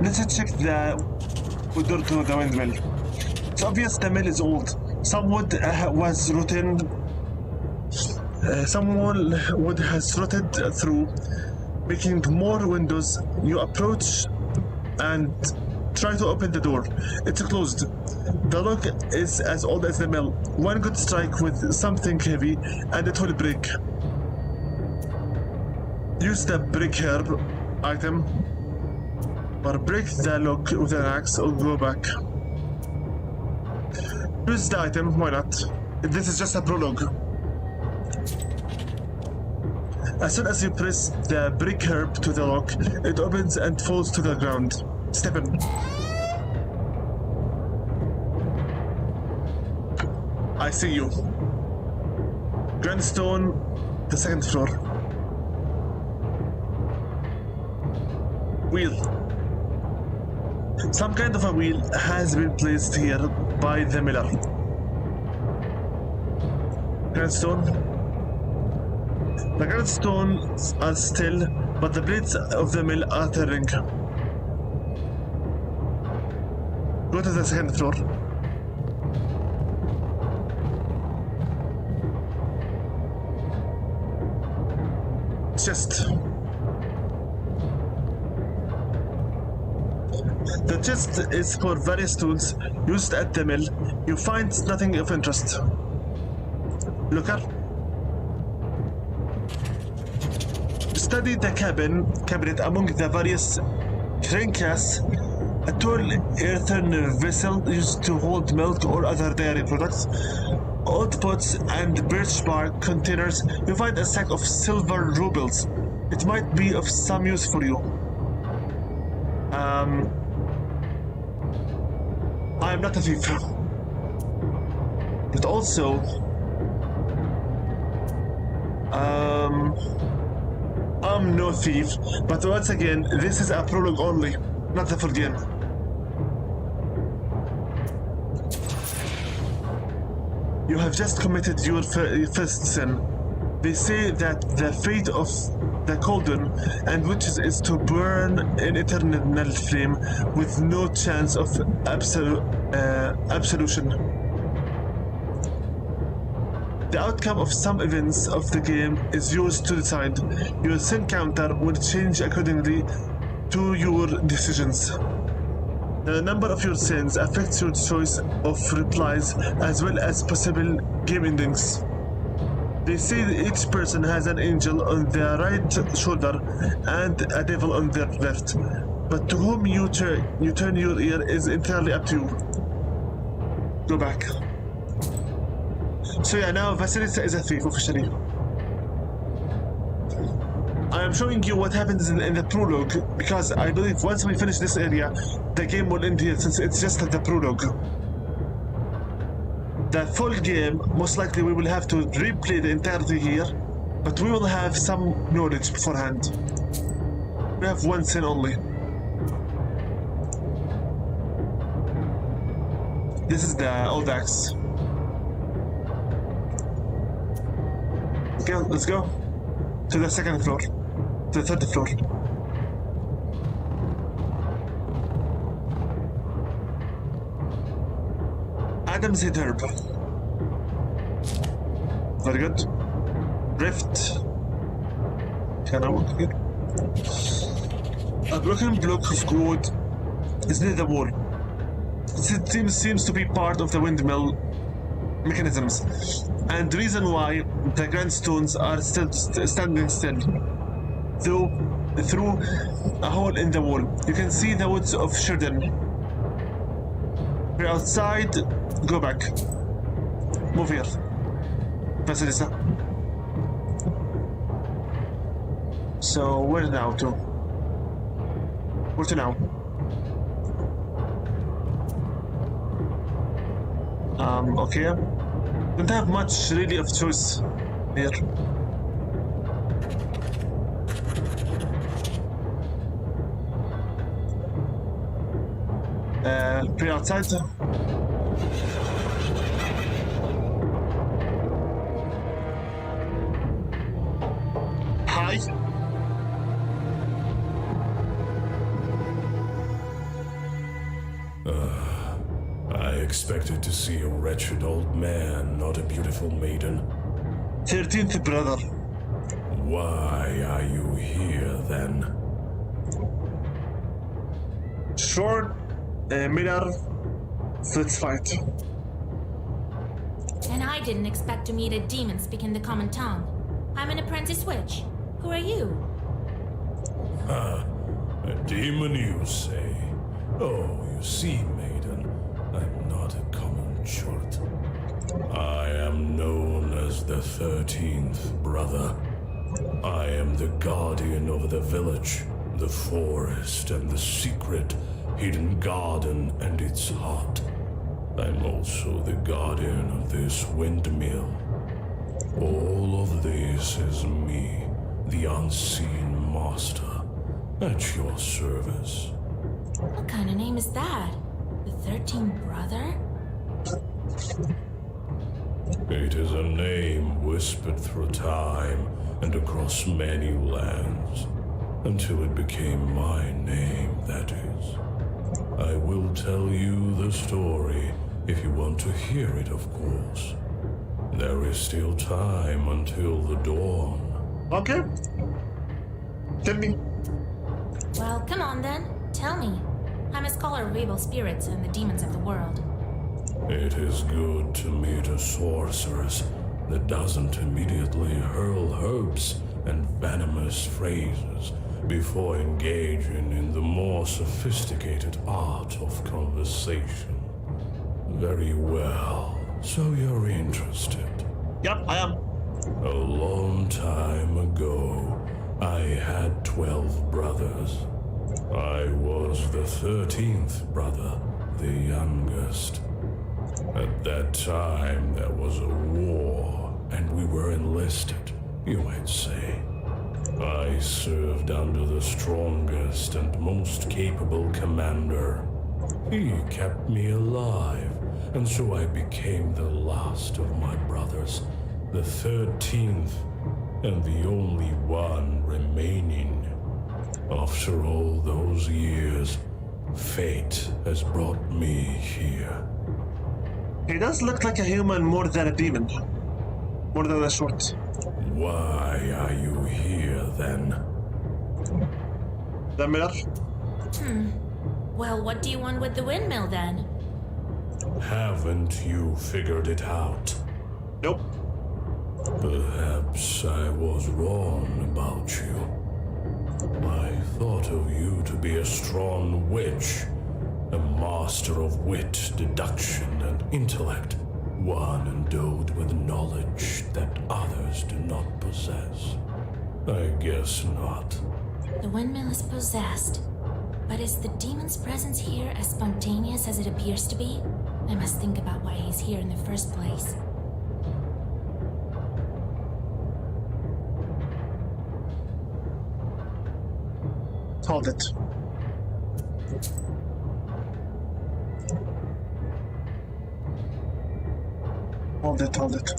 Let's check the door to the windmill. It's obvious the mill is old. Some wood was rotten. Some wood has rotted through, making more windows. You approach and try to open the door. It's closed. The lock is as old as the mill. One good strike with something heavy and it will break. Use the break herb item, or break the lock with an axe, or go back. Use the item, why not? This is just a prologue. As soon as you press the brick herb to the lock, it opens and falls to the ground. Step in. I see you. Grindstone, the second floor. Wheel. Some kind of a wheel has been placed here by the miller. Grindstone. The grindstones are still, but the blades of the mill are turning. Go to the second floor. Chest. The chest is for various tools used at the mill. You find nothing of interest. Looker. Study the cabinet among the various trinkets. A tall earthen vessel used to hold milk or other dairy products. Old pots and birch bark containers. You find a sack of silver rubles. It might be of some use for you. I am not a thief. But also, I'm no thief. But once again, this is a prologue only, not the full game. You have just committed your first sin. They say that the fate of the cauldron and witches is to burn in eternal flame with no chance of absolution. The outcome of some events of the game is yours to decide. Your sin counter will change accordingly to your decisions. The number of your sins affects your choice of replies as well as possible game endings. They say that each person has an angel on their right shoulder and a devil on their left. But to whom you turn your ear is entirely up to you. Go back. So yeah, now Vasilisa is a thief officially. I am showing you what happens in the prologue because I believe once we finish this area, the game will end here since it's just the prologue. The full game, most likely we will have to replay the entirety here, but we will have some knowledge beforehand. We have one sin only. This is the old axe. Okay, let's go to the second floor, to the third floor. Adam's Head Herb. Very good. Rift. Can I work here? A broken block of wood is near the wall. It seems to be part of the windmill mechanisms, and the reason why the grindstones are still standing still. Through a hole in the wall, you can see the woods of Sheridan. We're outside. Go back. Move here. Vasilisa. So where now to? Where to now? Okay. Don't have much really of choice here. Pretty outside. Hi. I expected to see a wretched old man, not a beautiful maiden. 13th brother. Why are you here, then? Short, Miller, let's fight. And I didn't expect to meet a demon speaking the common tongue. I'm an apprentice witch. Who are you? A demon, you say? Oh, you see, maiden, I'm not a common chort. I am known as the 13th brother. I am the guardian over the village, the forest, and the secret hidden garden and its heart. I'm also the guardian of this windmill. All of this is me, the unseen master, at your service. What kind of name is that? The 13th brother? It is a name whispered through time and across many lands, until it became my name, that is. I will tell you the story if you want to hear it, of course. There is still time until the dawn. Okay. Tell me. Well, come on then. Tell me. I'm a scholar of evil spirits and the demons of the world. It is good to meet a sorceress that doesn't immediately hurl herbs and venomous phrases before engaging in the more sophisticated art of conversation. Very well. So you're interested. Yep, I am. A long time ago, I had 12 brothers. I was the 13th brother, the youngest. At that time, there was a war, and we were enlisted, you might say. I served under the strongest and most capable commander. He kept me alive, and so I became the last of my brothers, the 13th, and the only one remaining. After all those years, fate has brought me here. He does look like a human more than a demon. More than a short. Why are you here, then? The Miller? Well, what do you want with the windmill then? Haven't you figured it out? Nope. Perhaps I was wrong about you. I thought of you to be a strong witch, a master of wit, deduction, and intellect, one endowed with knowledge that others do not possess. I guess not. The windmill is possessed. But is the demon's presence here as spontaneous as it appears to be? I must think about why he's here in the first place. Hold it. Hold it, hold it.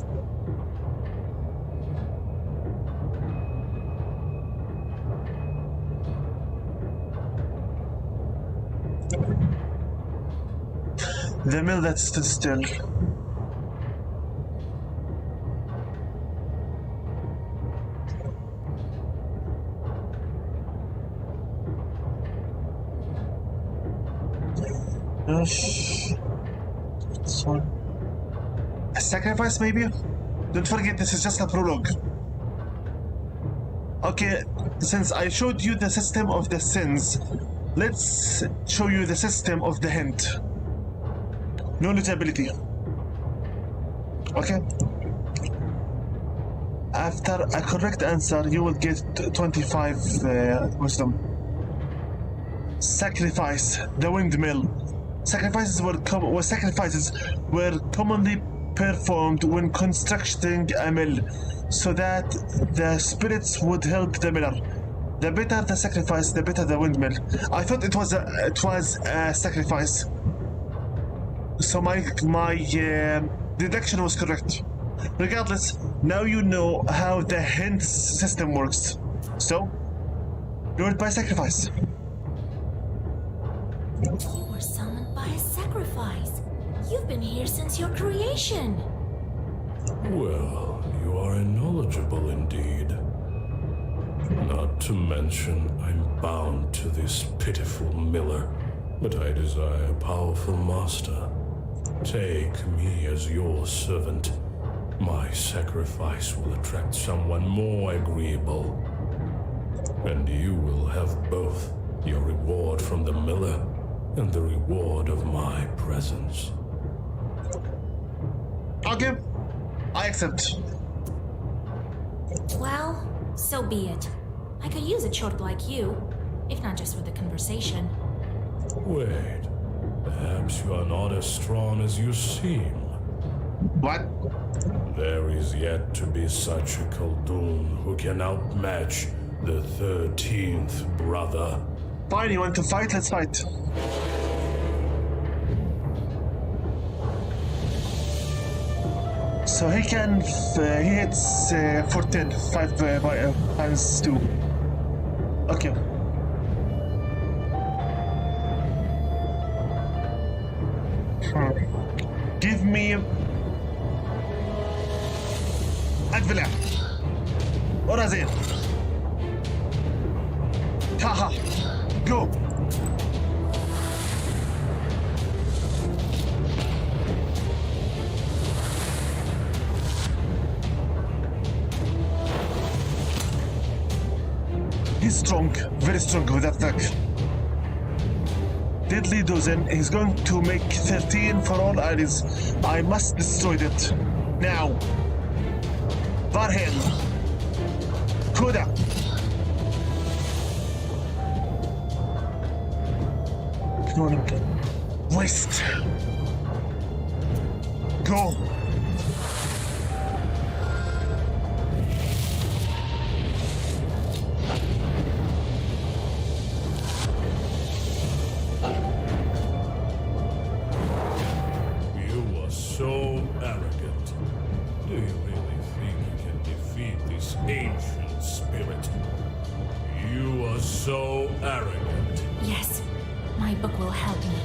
The mill that stood still. So, a sacrifice, maybe? Don't forget, this is just a prologue. Okay, since I showed you the system of the sins, let's show you the system of the hint. Knowledge ability. Okay. After a correct answer, you will get 25 wisdom. Sacrifice the windmill. Sacrifices were commonly performed when constructing a mill, so that the spirits would help the miller. The better the sacrifice, the better the windmill. I thought it was a sacrifice. So my deduction was correct. Regardless, now you know how the hint system works. So, do it by sacrifice. You were summoned by a sacrifice. You've been here since your creation. Well, you are knowledgeable indeed. Not to mention, I'm bound to this pitiful miller, but I desire a powerful master. Take me as your servant. My sacrifice will attract someone more agreeable. And you will have both your reward from the miller and the reward of my presence. Okay, I accept. Well, so be it. I could use a short like you, if not just for the conversation. Wait, perhaps you are not as strong as you seem. What? There is yet to be such a Khaldun who can outmatch the 13th brother. Fine, you want to fight? Let's fight. So he can, he hits for 10, 5 times 2. Okay. Give me Advila. Orazil. Haha. Go. He's strong, very strong with that attack. Deadly dozen, he's going to make 13 for all allies. I must destroy it. Now. Varhel. Koda. West. Go. So arrogant. Do you really think you can defeat this ancient spirit? You are so arrogant. Yes, my book will help me.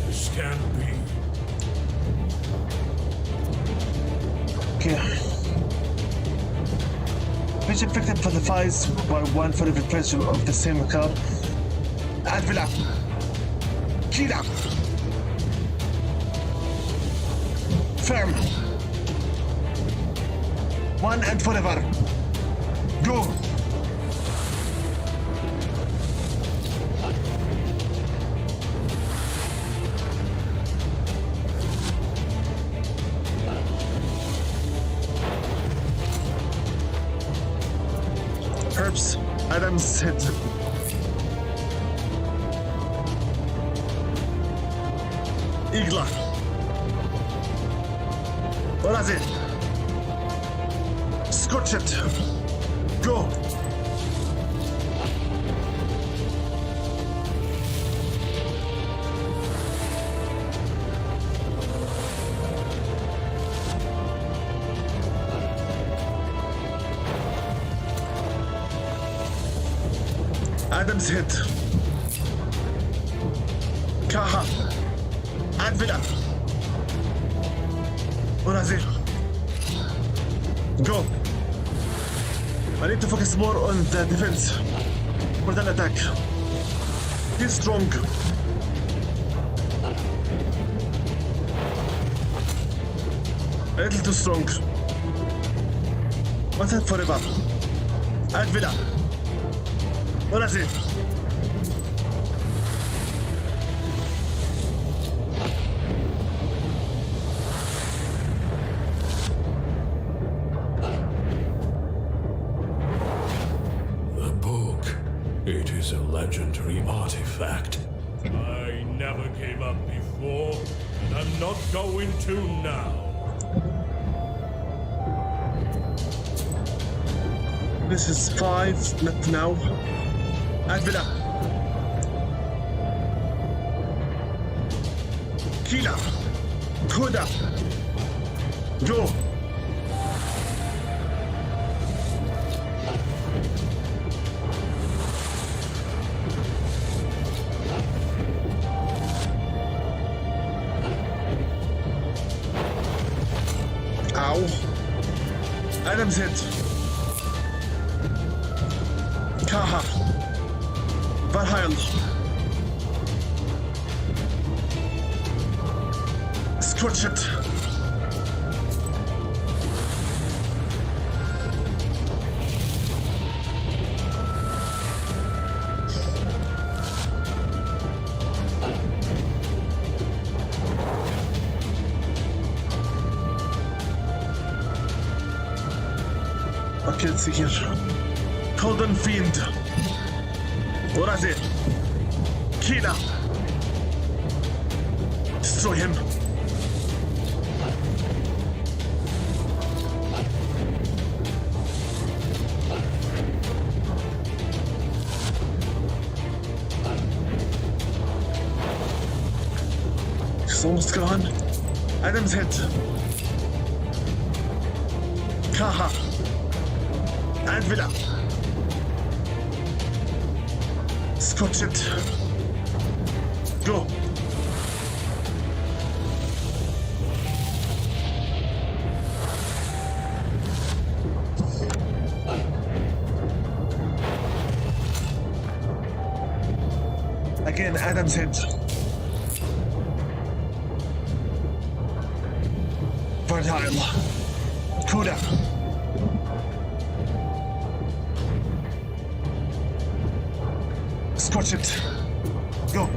This can't be. Okay. Which effective fortifies by 1 for every pressure of the same card. Advila. Kira. Firm. 1 and forever. Go. Herbs. Adam's head. Igla. Orazil. Scorch it. Go. Adam's hit. Kaha. Advila. Orazil. Go. I need to focus more on the defense more than attack. He's strong. A little too strong. What's that forever? Advila. Orazil. It is a legendary artifact. I never gave up before, and I'm not going to now. This is 5, not now. Advila. Kila. Koda. Go. Ow. Adam's hit. Kaha. Valheim. Scorch it. Okay, let's see here. Golden Fiend. Orazil. Kina. Destroy him. He's almost gone. Adam's hit. Haha. And Villa. Scotch it. Go. Again, Adam's head. Fertile. Cooler. Scotch it. Go.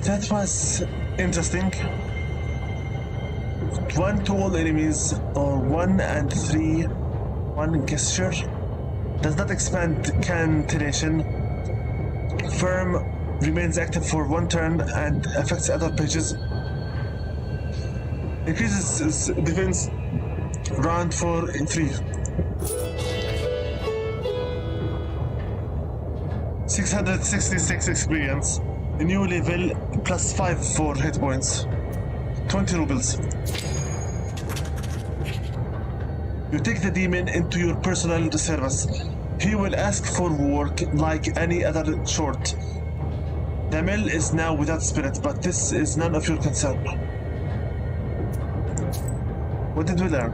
That was interesting. 1 to all enemies, or 1 and 3, 1 gesture. Does not expand cancellation. Firm remains active for 1 turn and affects other pages. Increases defense round for 3. 666 experience. New level plus 5 for hit points. 20 rubles. You take the demon into your personal service. He will ask for work like any other short. The mill is now without spirit, but this is none of your concern. What did we learn?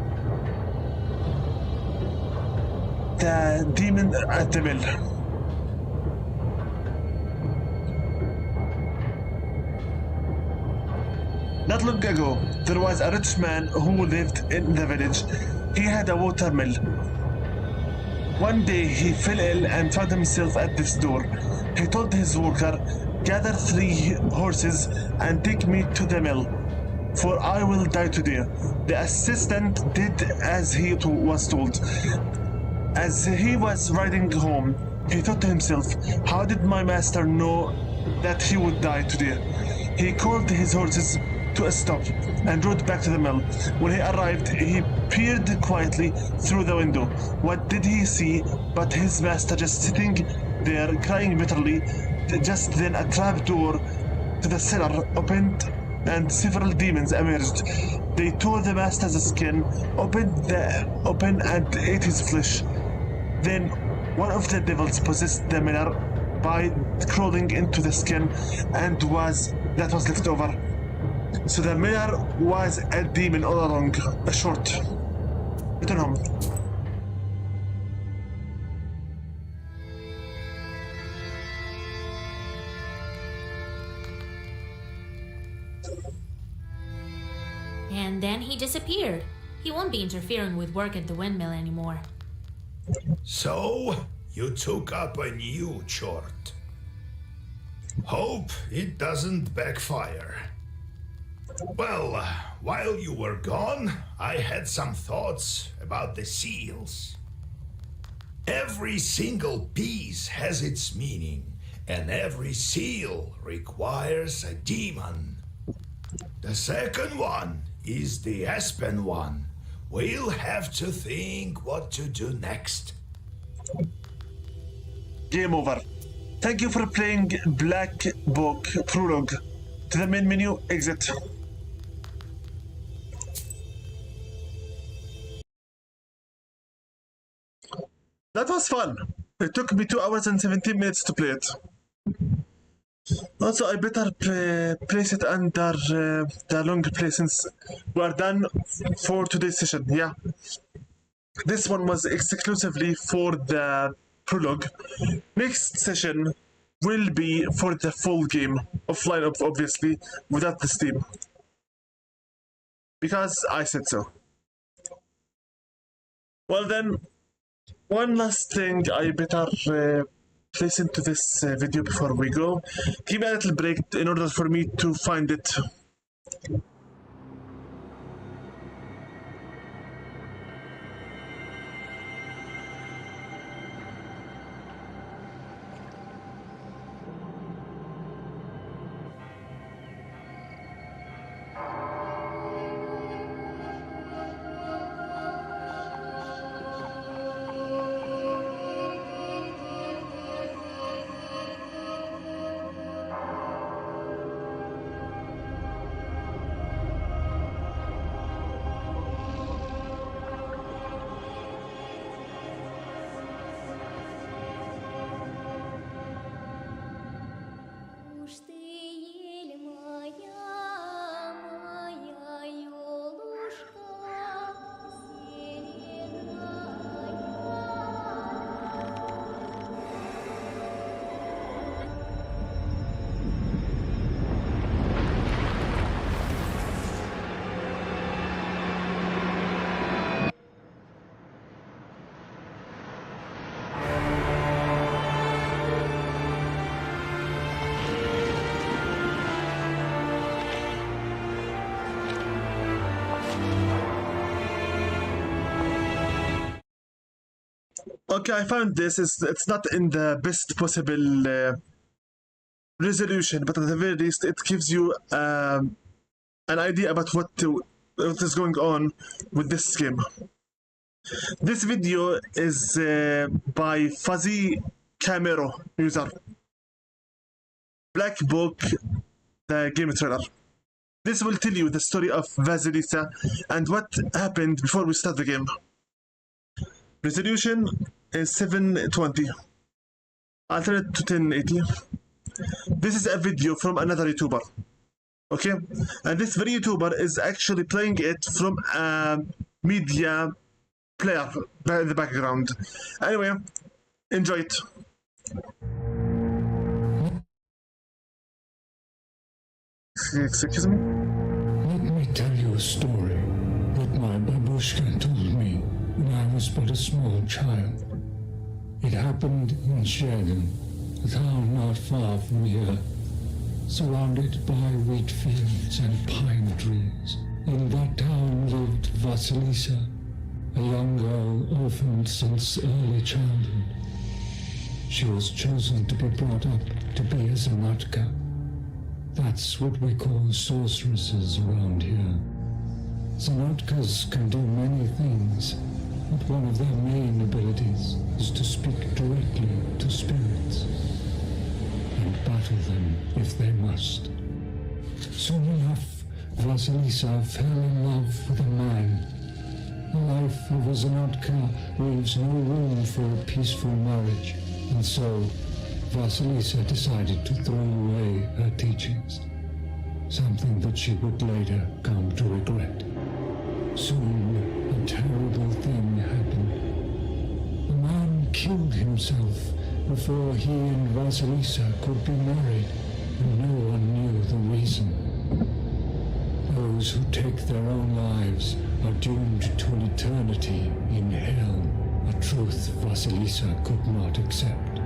The demon at the mill. Not long ago, there was a rich man who lived in the village. He had a water mill. One day he fell ill and found himself at this door. He told his worker, "Gather 3 horses and take me to the mill, for I will die today." The assistant did as he was told. As he was riding home, he thought to himself, "How did my master know that he would die today?" He called his horses to a stop and rode back to the mill. When he arrived, he peered quietly through the window. What did he see but his master just sitting there crying bitterly? Just then a trap door to the cellar opened and several demons emerged. They tore the master's skin, opened and ate his flesh. Then one of the devils possessed the miller by crawling into the skin and that was left over. So the miller was a demon all along. A short. Return home. And then he disappeared. He won't be interfering with work at the windmill anymore. So, you took up a new chort. Hope it doesn't backfire. Well, while you were gone, I had some thoughts about the seals. Every single piece has its meaning, and every seal requires a demon. The second one is the Aspen one. We'll have to think what to do next. Game over. Thank you for playing Black Book Prologue. To the main menu, exit. That was fun. It took me 2 hours and 17 minutes to play it. Also, I better place it under the long play since we are done for today's session. Yeah. This one was exclusively for the prologue. Next session will be for the full game. Offline, obviously, without the Steam. Because I said so. Well then, one last thing I better place into this video before we go. Give me a little break in order for me to find it. Okay, I found this. It's not in the best possible resolution, but at the very least, it gives you an idea about what is going on with this game. This video is by Fuzzy Camero user. Black Book, the game trailer. This will tell you the story of Vasilisa and what happened before we start the game. Resolution is 720. I'll turn it to 1080. This is a video from another YouTuber. Okay? And this very YouTuber is actually playing it from a media player in the background. Anyway, enjoy it. Excuse me? Let me tell you a story that my babushka told me when I was but a small child. It happened in Shergan, a town not far from here, surrounded by wheat fields and pine trees. In that town lived Vasilisa, a young girl orphaned since early childhood. She was chosen to be brought up to be a Zanatka. That's what we call sorceresses around here. Zanatkas can do many things, but one of their main abilities is to speak directly to spirits and battle them if they must. Soon enough, Vasilisa fell in love with a man. The life of a Zanatka leaves no room for a peaceful marriage, and so Vasilisa decided to throw away her teachings, something that she would later come to regret. Soon, a terrible thing happened. The man killed himself before he and Vasilisa could be married, and no one knew the reason. Those who take their own lives are doomed to an eternity in hell, a truth Vasilisa could not accept.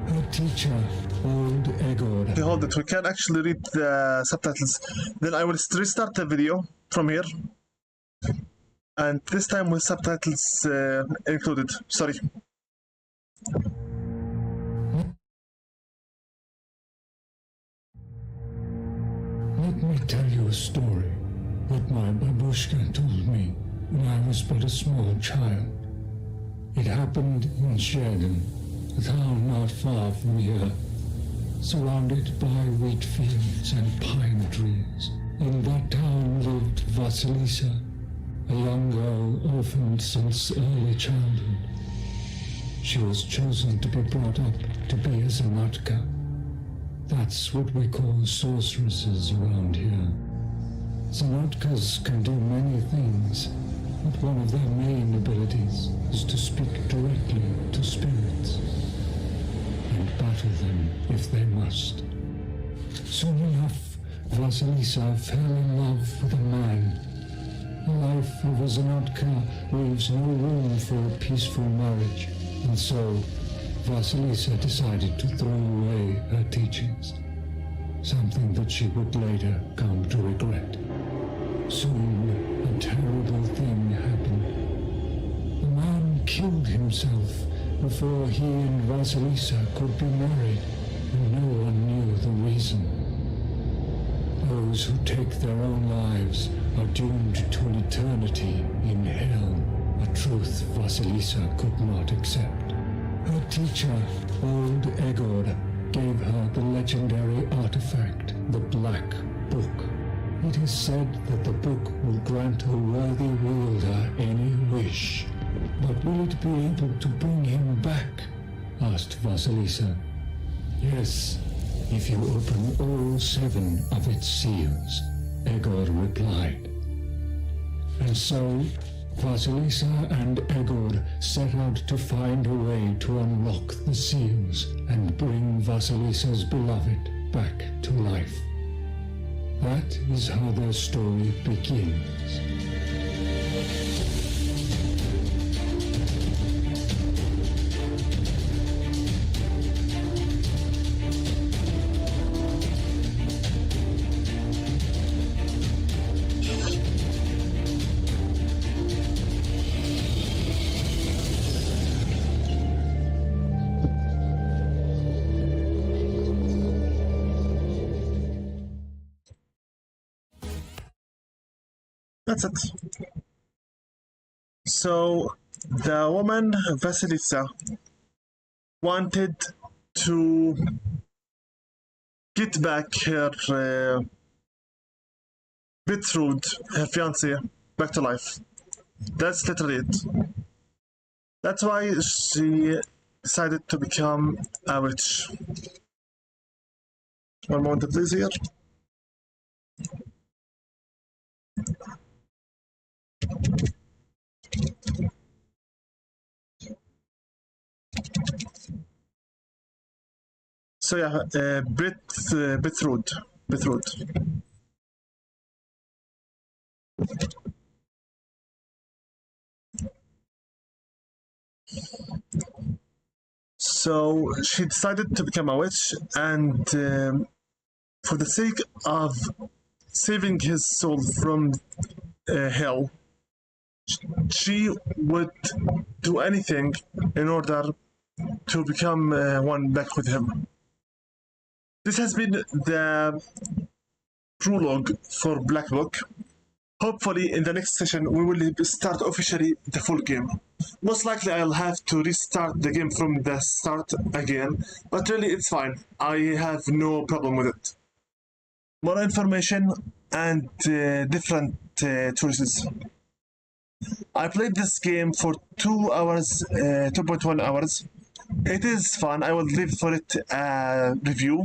Her teacher, old Egor. Okay, hold it. We can actually read the subtitles. Then I will restart the video from here. And this time with subtitles included. Sorry. Let me tell you a story that my babushka told me when I was but a small child. It happened in Shergan, a town not far from here, surrounded by wheat fields and pine trees. In that town lived Vasilisa, a young girl orphaned since early childhood. She was chosen to be brought up to be a Zanatka. That's what we call sorceresses around here. Zanatkas can do many things, but one of their main abilities is to speak directly to spirits and battle them if they must. Soon enough, Vasilisa fell in love with a man. The life of a Zanatka leaves no room for a peaceful marriage, and so Vasilisa decided to throw away her teachings, something that she would later come to regret. Soon, a terrible thing happened. The man killed himself before he and Vasilisa could be married, and no one knew the reason. Those who take their own lives are doomed to an eternity in hell, a truth Vasilisa could not accept. Her teacher, old Egor, gave her the legendary artifact, the Black Book. It is said that the book will grant a worthy wielder any wish. But will it be able to bring him back? Asked Vasilisa. Yes, if you open all 7 of its seals, Egor replied. And so, Vasilisa and Egor set out to find a way to unlock the seals and bring Vasilisa's beloved back to life. That is how their story begins. That's it. So the woman Vasilisa wanted to get back her betrothed, her fiance, back to life. That's literally it. That's why she decided to become a witch. One moment, please, here. So yeah, betrothed. So she decided to become a witch, and for the sake of saving his soul from hell, she would do anything in order to become one back with him. This has been the prologue for Black Book. Hopefully, in the next session, we will start officially the full game. Most likely, I'll have to restart the game from the start again, but really, it's fine. I have no problem with it. More information and different choices. I played this game for 2 hours, 2.1 hours. It is fun. I will leave for it a review.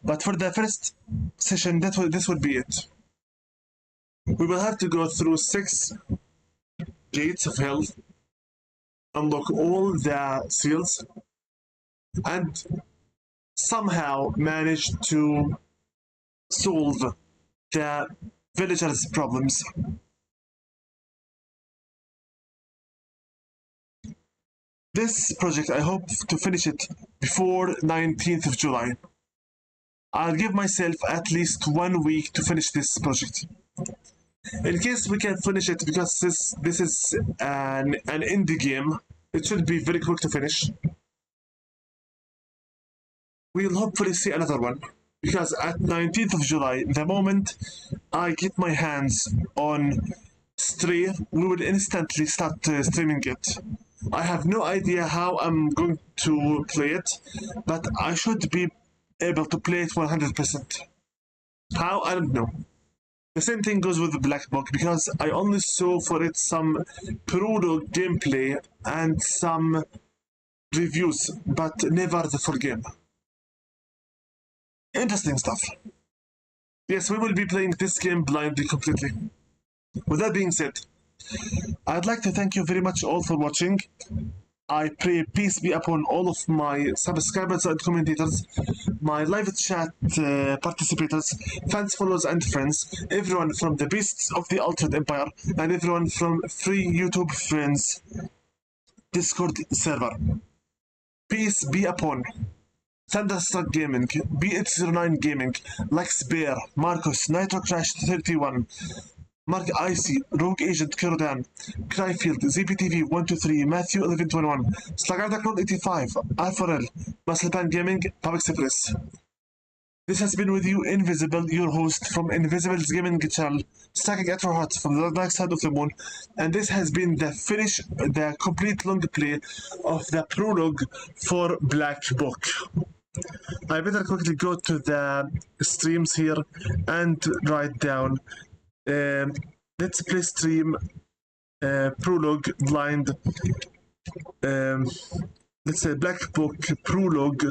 But for the first session, this would be it. We will have to go through 6 gates of hell, unlock all the seals, and somehow manage to solve the villagers' problems. This project, I hope to finish it before 19th of July. I'll give myself at least 1 week to finish this project. In case we can finish it, because this is an indie game, it should be very quick to finish. We'll hopefully see another one, because at 19th of July, the moment I get my hands on Stray, we will instantly start streaming it. I have no idea how I'm going to play it, but I should be able to play it 100%. How? I don't know. The same thing goes with the Black Book, because I only saw for it some prologue gameplay and some reviews, but never the full game. Interesting stuff. Yes, we will be playing this game blindly completely. With that being said, I'd like to thank you very much all for watching. I pray peace be upon all of my subscribers and commentators, my live chat participators, fans, followers, and friends, everyone from the Beasts of the Altered Empire, and everyone from Free YouTube Friends Discord server. Peace be upon Thunderstruck Gaming, B809 Gaming, Lex Bear, Marcus, Nitro Crash 31, Mark Icy, Rogue Agent Kurdan, Cryfield, ZPTV 123, Matthew 1121, Slagarda 85, Alforel, Musclepan Gaming, Public Express. This has been with you, Invisible, your host from Invisible's Gaming channel, stacking at your heart from the dark side of the moon, and this has been the complete long play of the prologue for Black Book. I better quickly go to the streams here and write down let's play stream prologue blind let's say Black Book prologue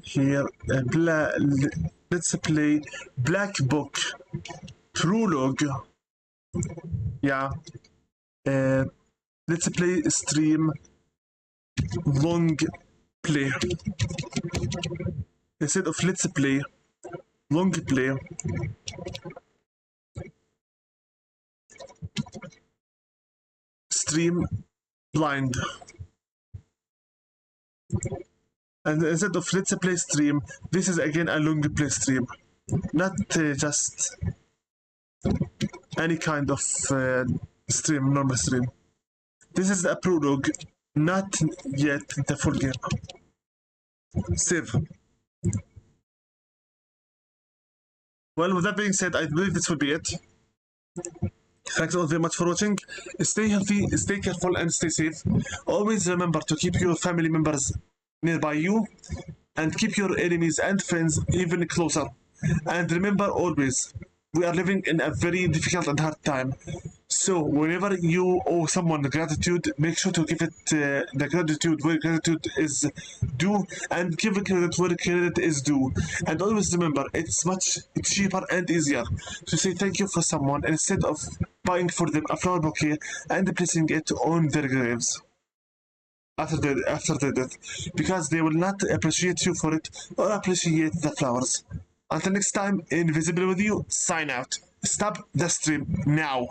here let's play Black Book prologue, yeah, let's play stream long play instead of let's play long play. Stream blind, and instead of let's play stream, this is again a long play stream, not just any kind of stream, normal stream. This is a prologue, not yet the full game. Save. Well, with that being said, I believe this will be it. Thanks all very much for watching. Stay healthy, stay careful, and stay safe. Always remember to keep your family members nearby you, and keep your enemies and friends even closer. And remember always, we are living in a very difficult and hard time. So whenever you owe someone gratitude, make sure to give it the gratitude where gratitude is due, and give credit where credit is due. And always remember, it's much cheaper and easier to say thank you for someone instead of buying for them a flower bouquet and placing it on their graves after their death, because they will not appreciate you for it or appreciate the flowers. Until next time, Invisible with you, sign out. Stop the stream now.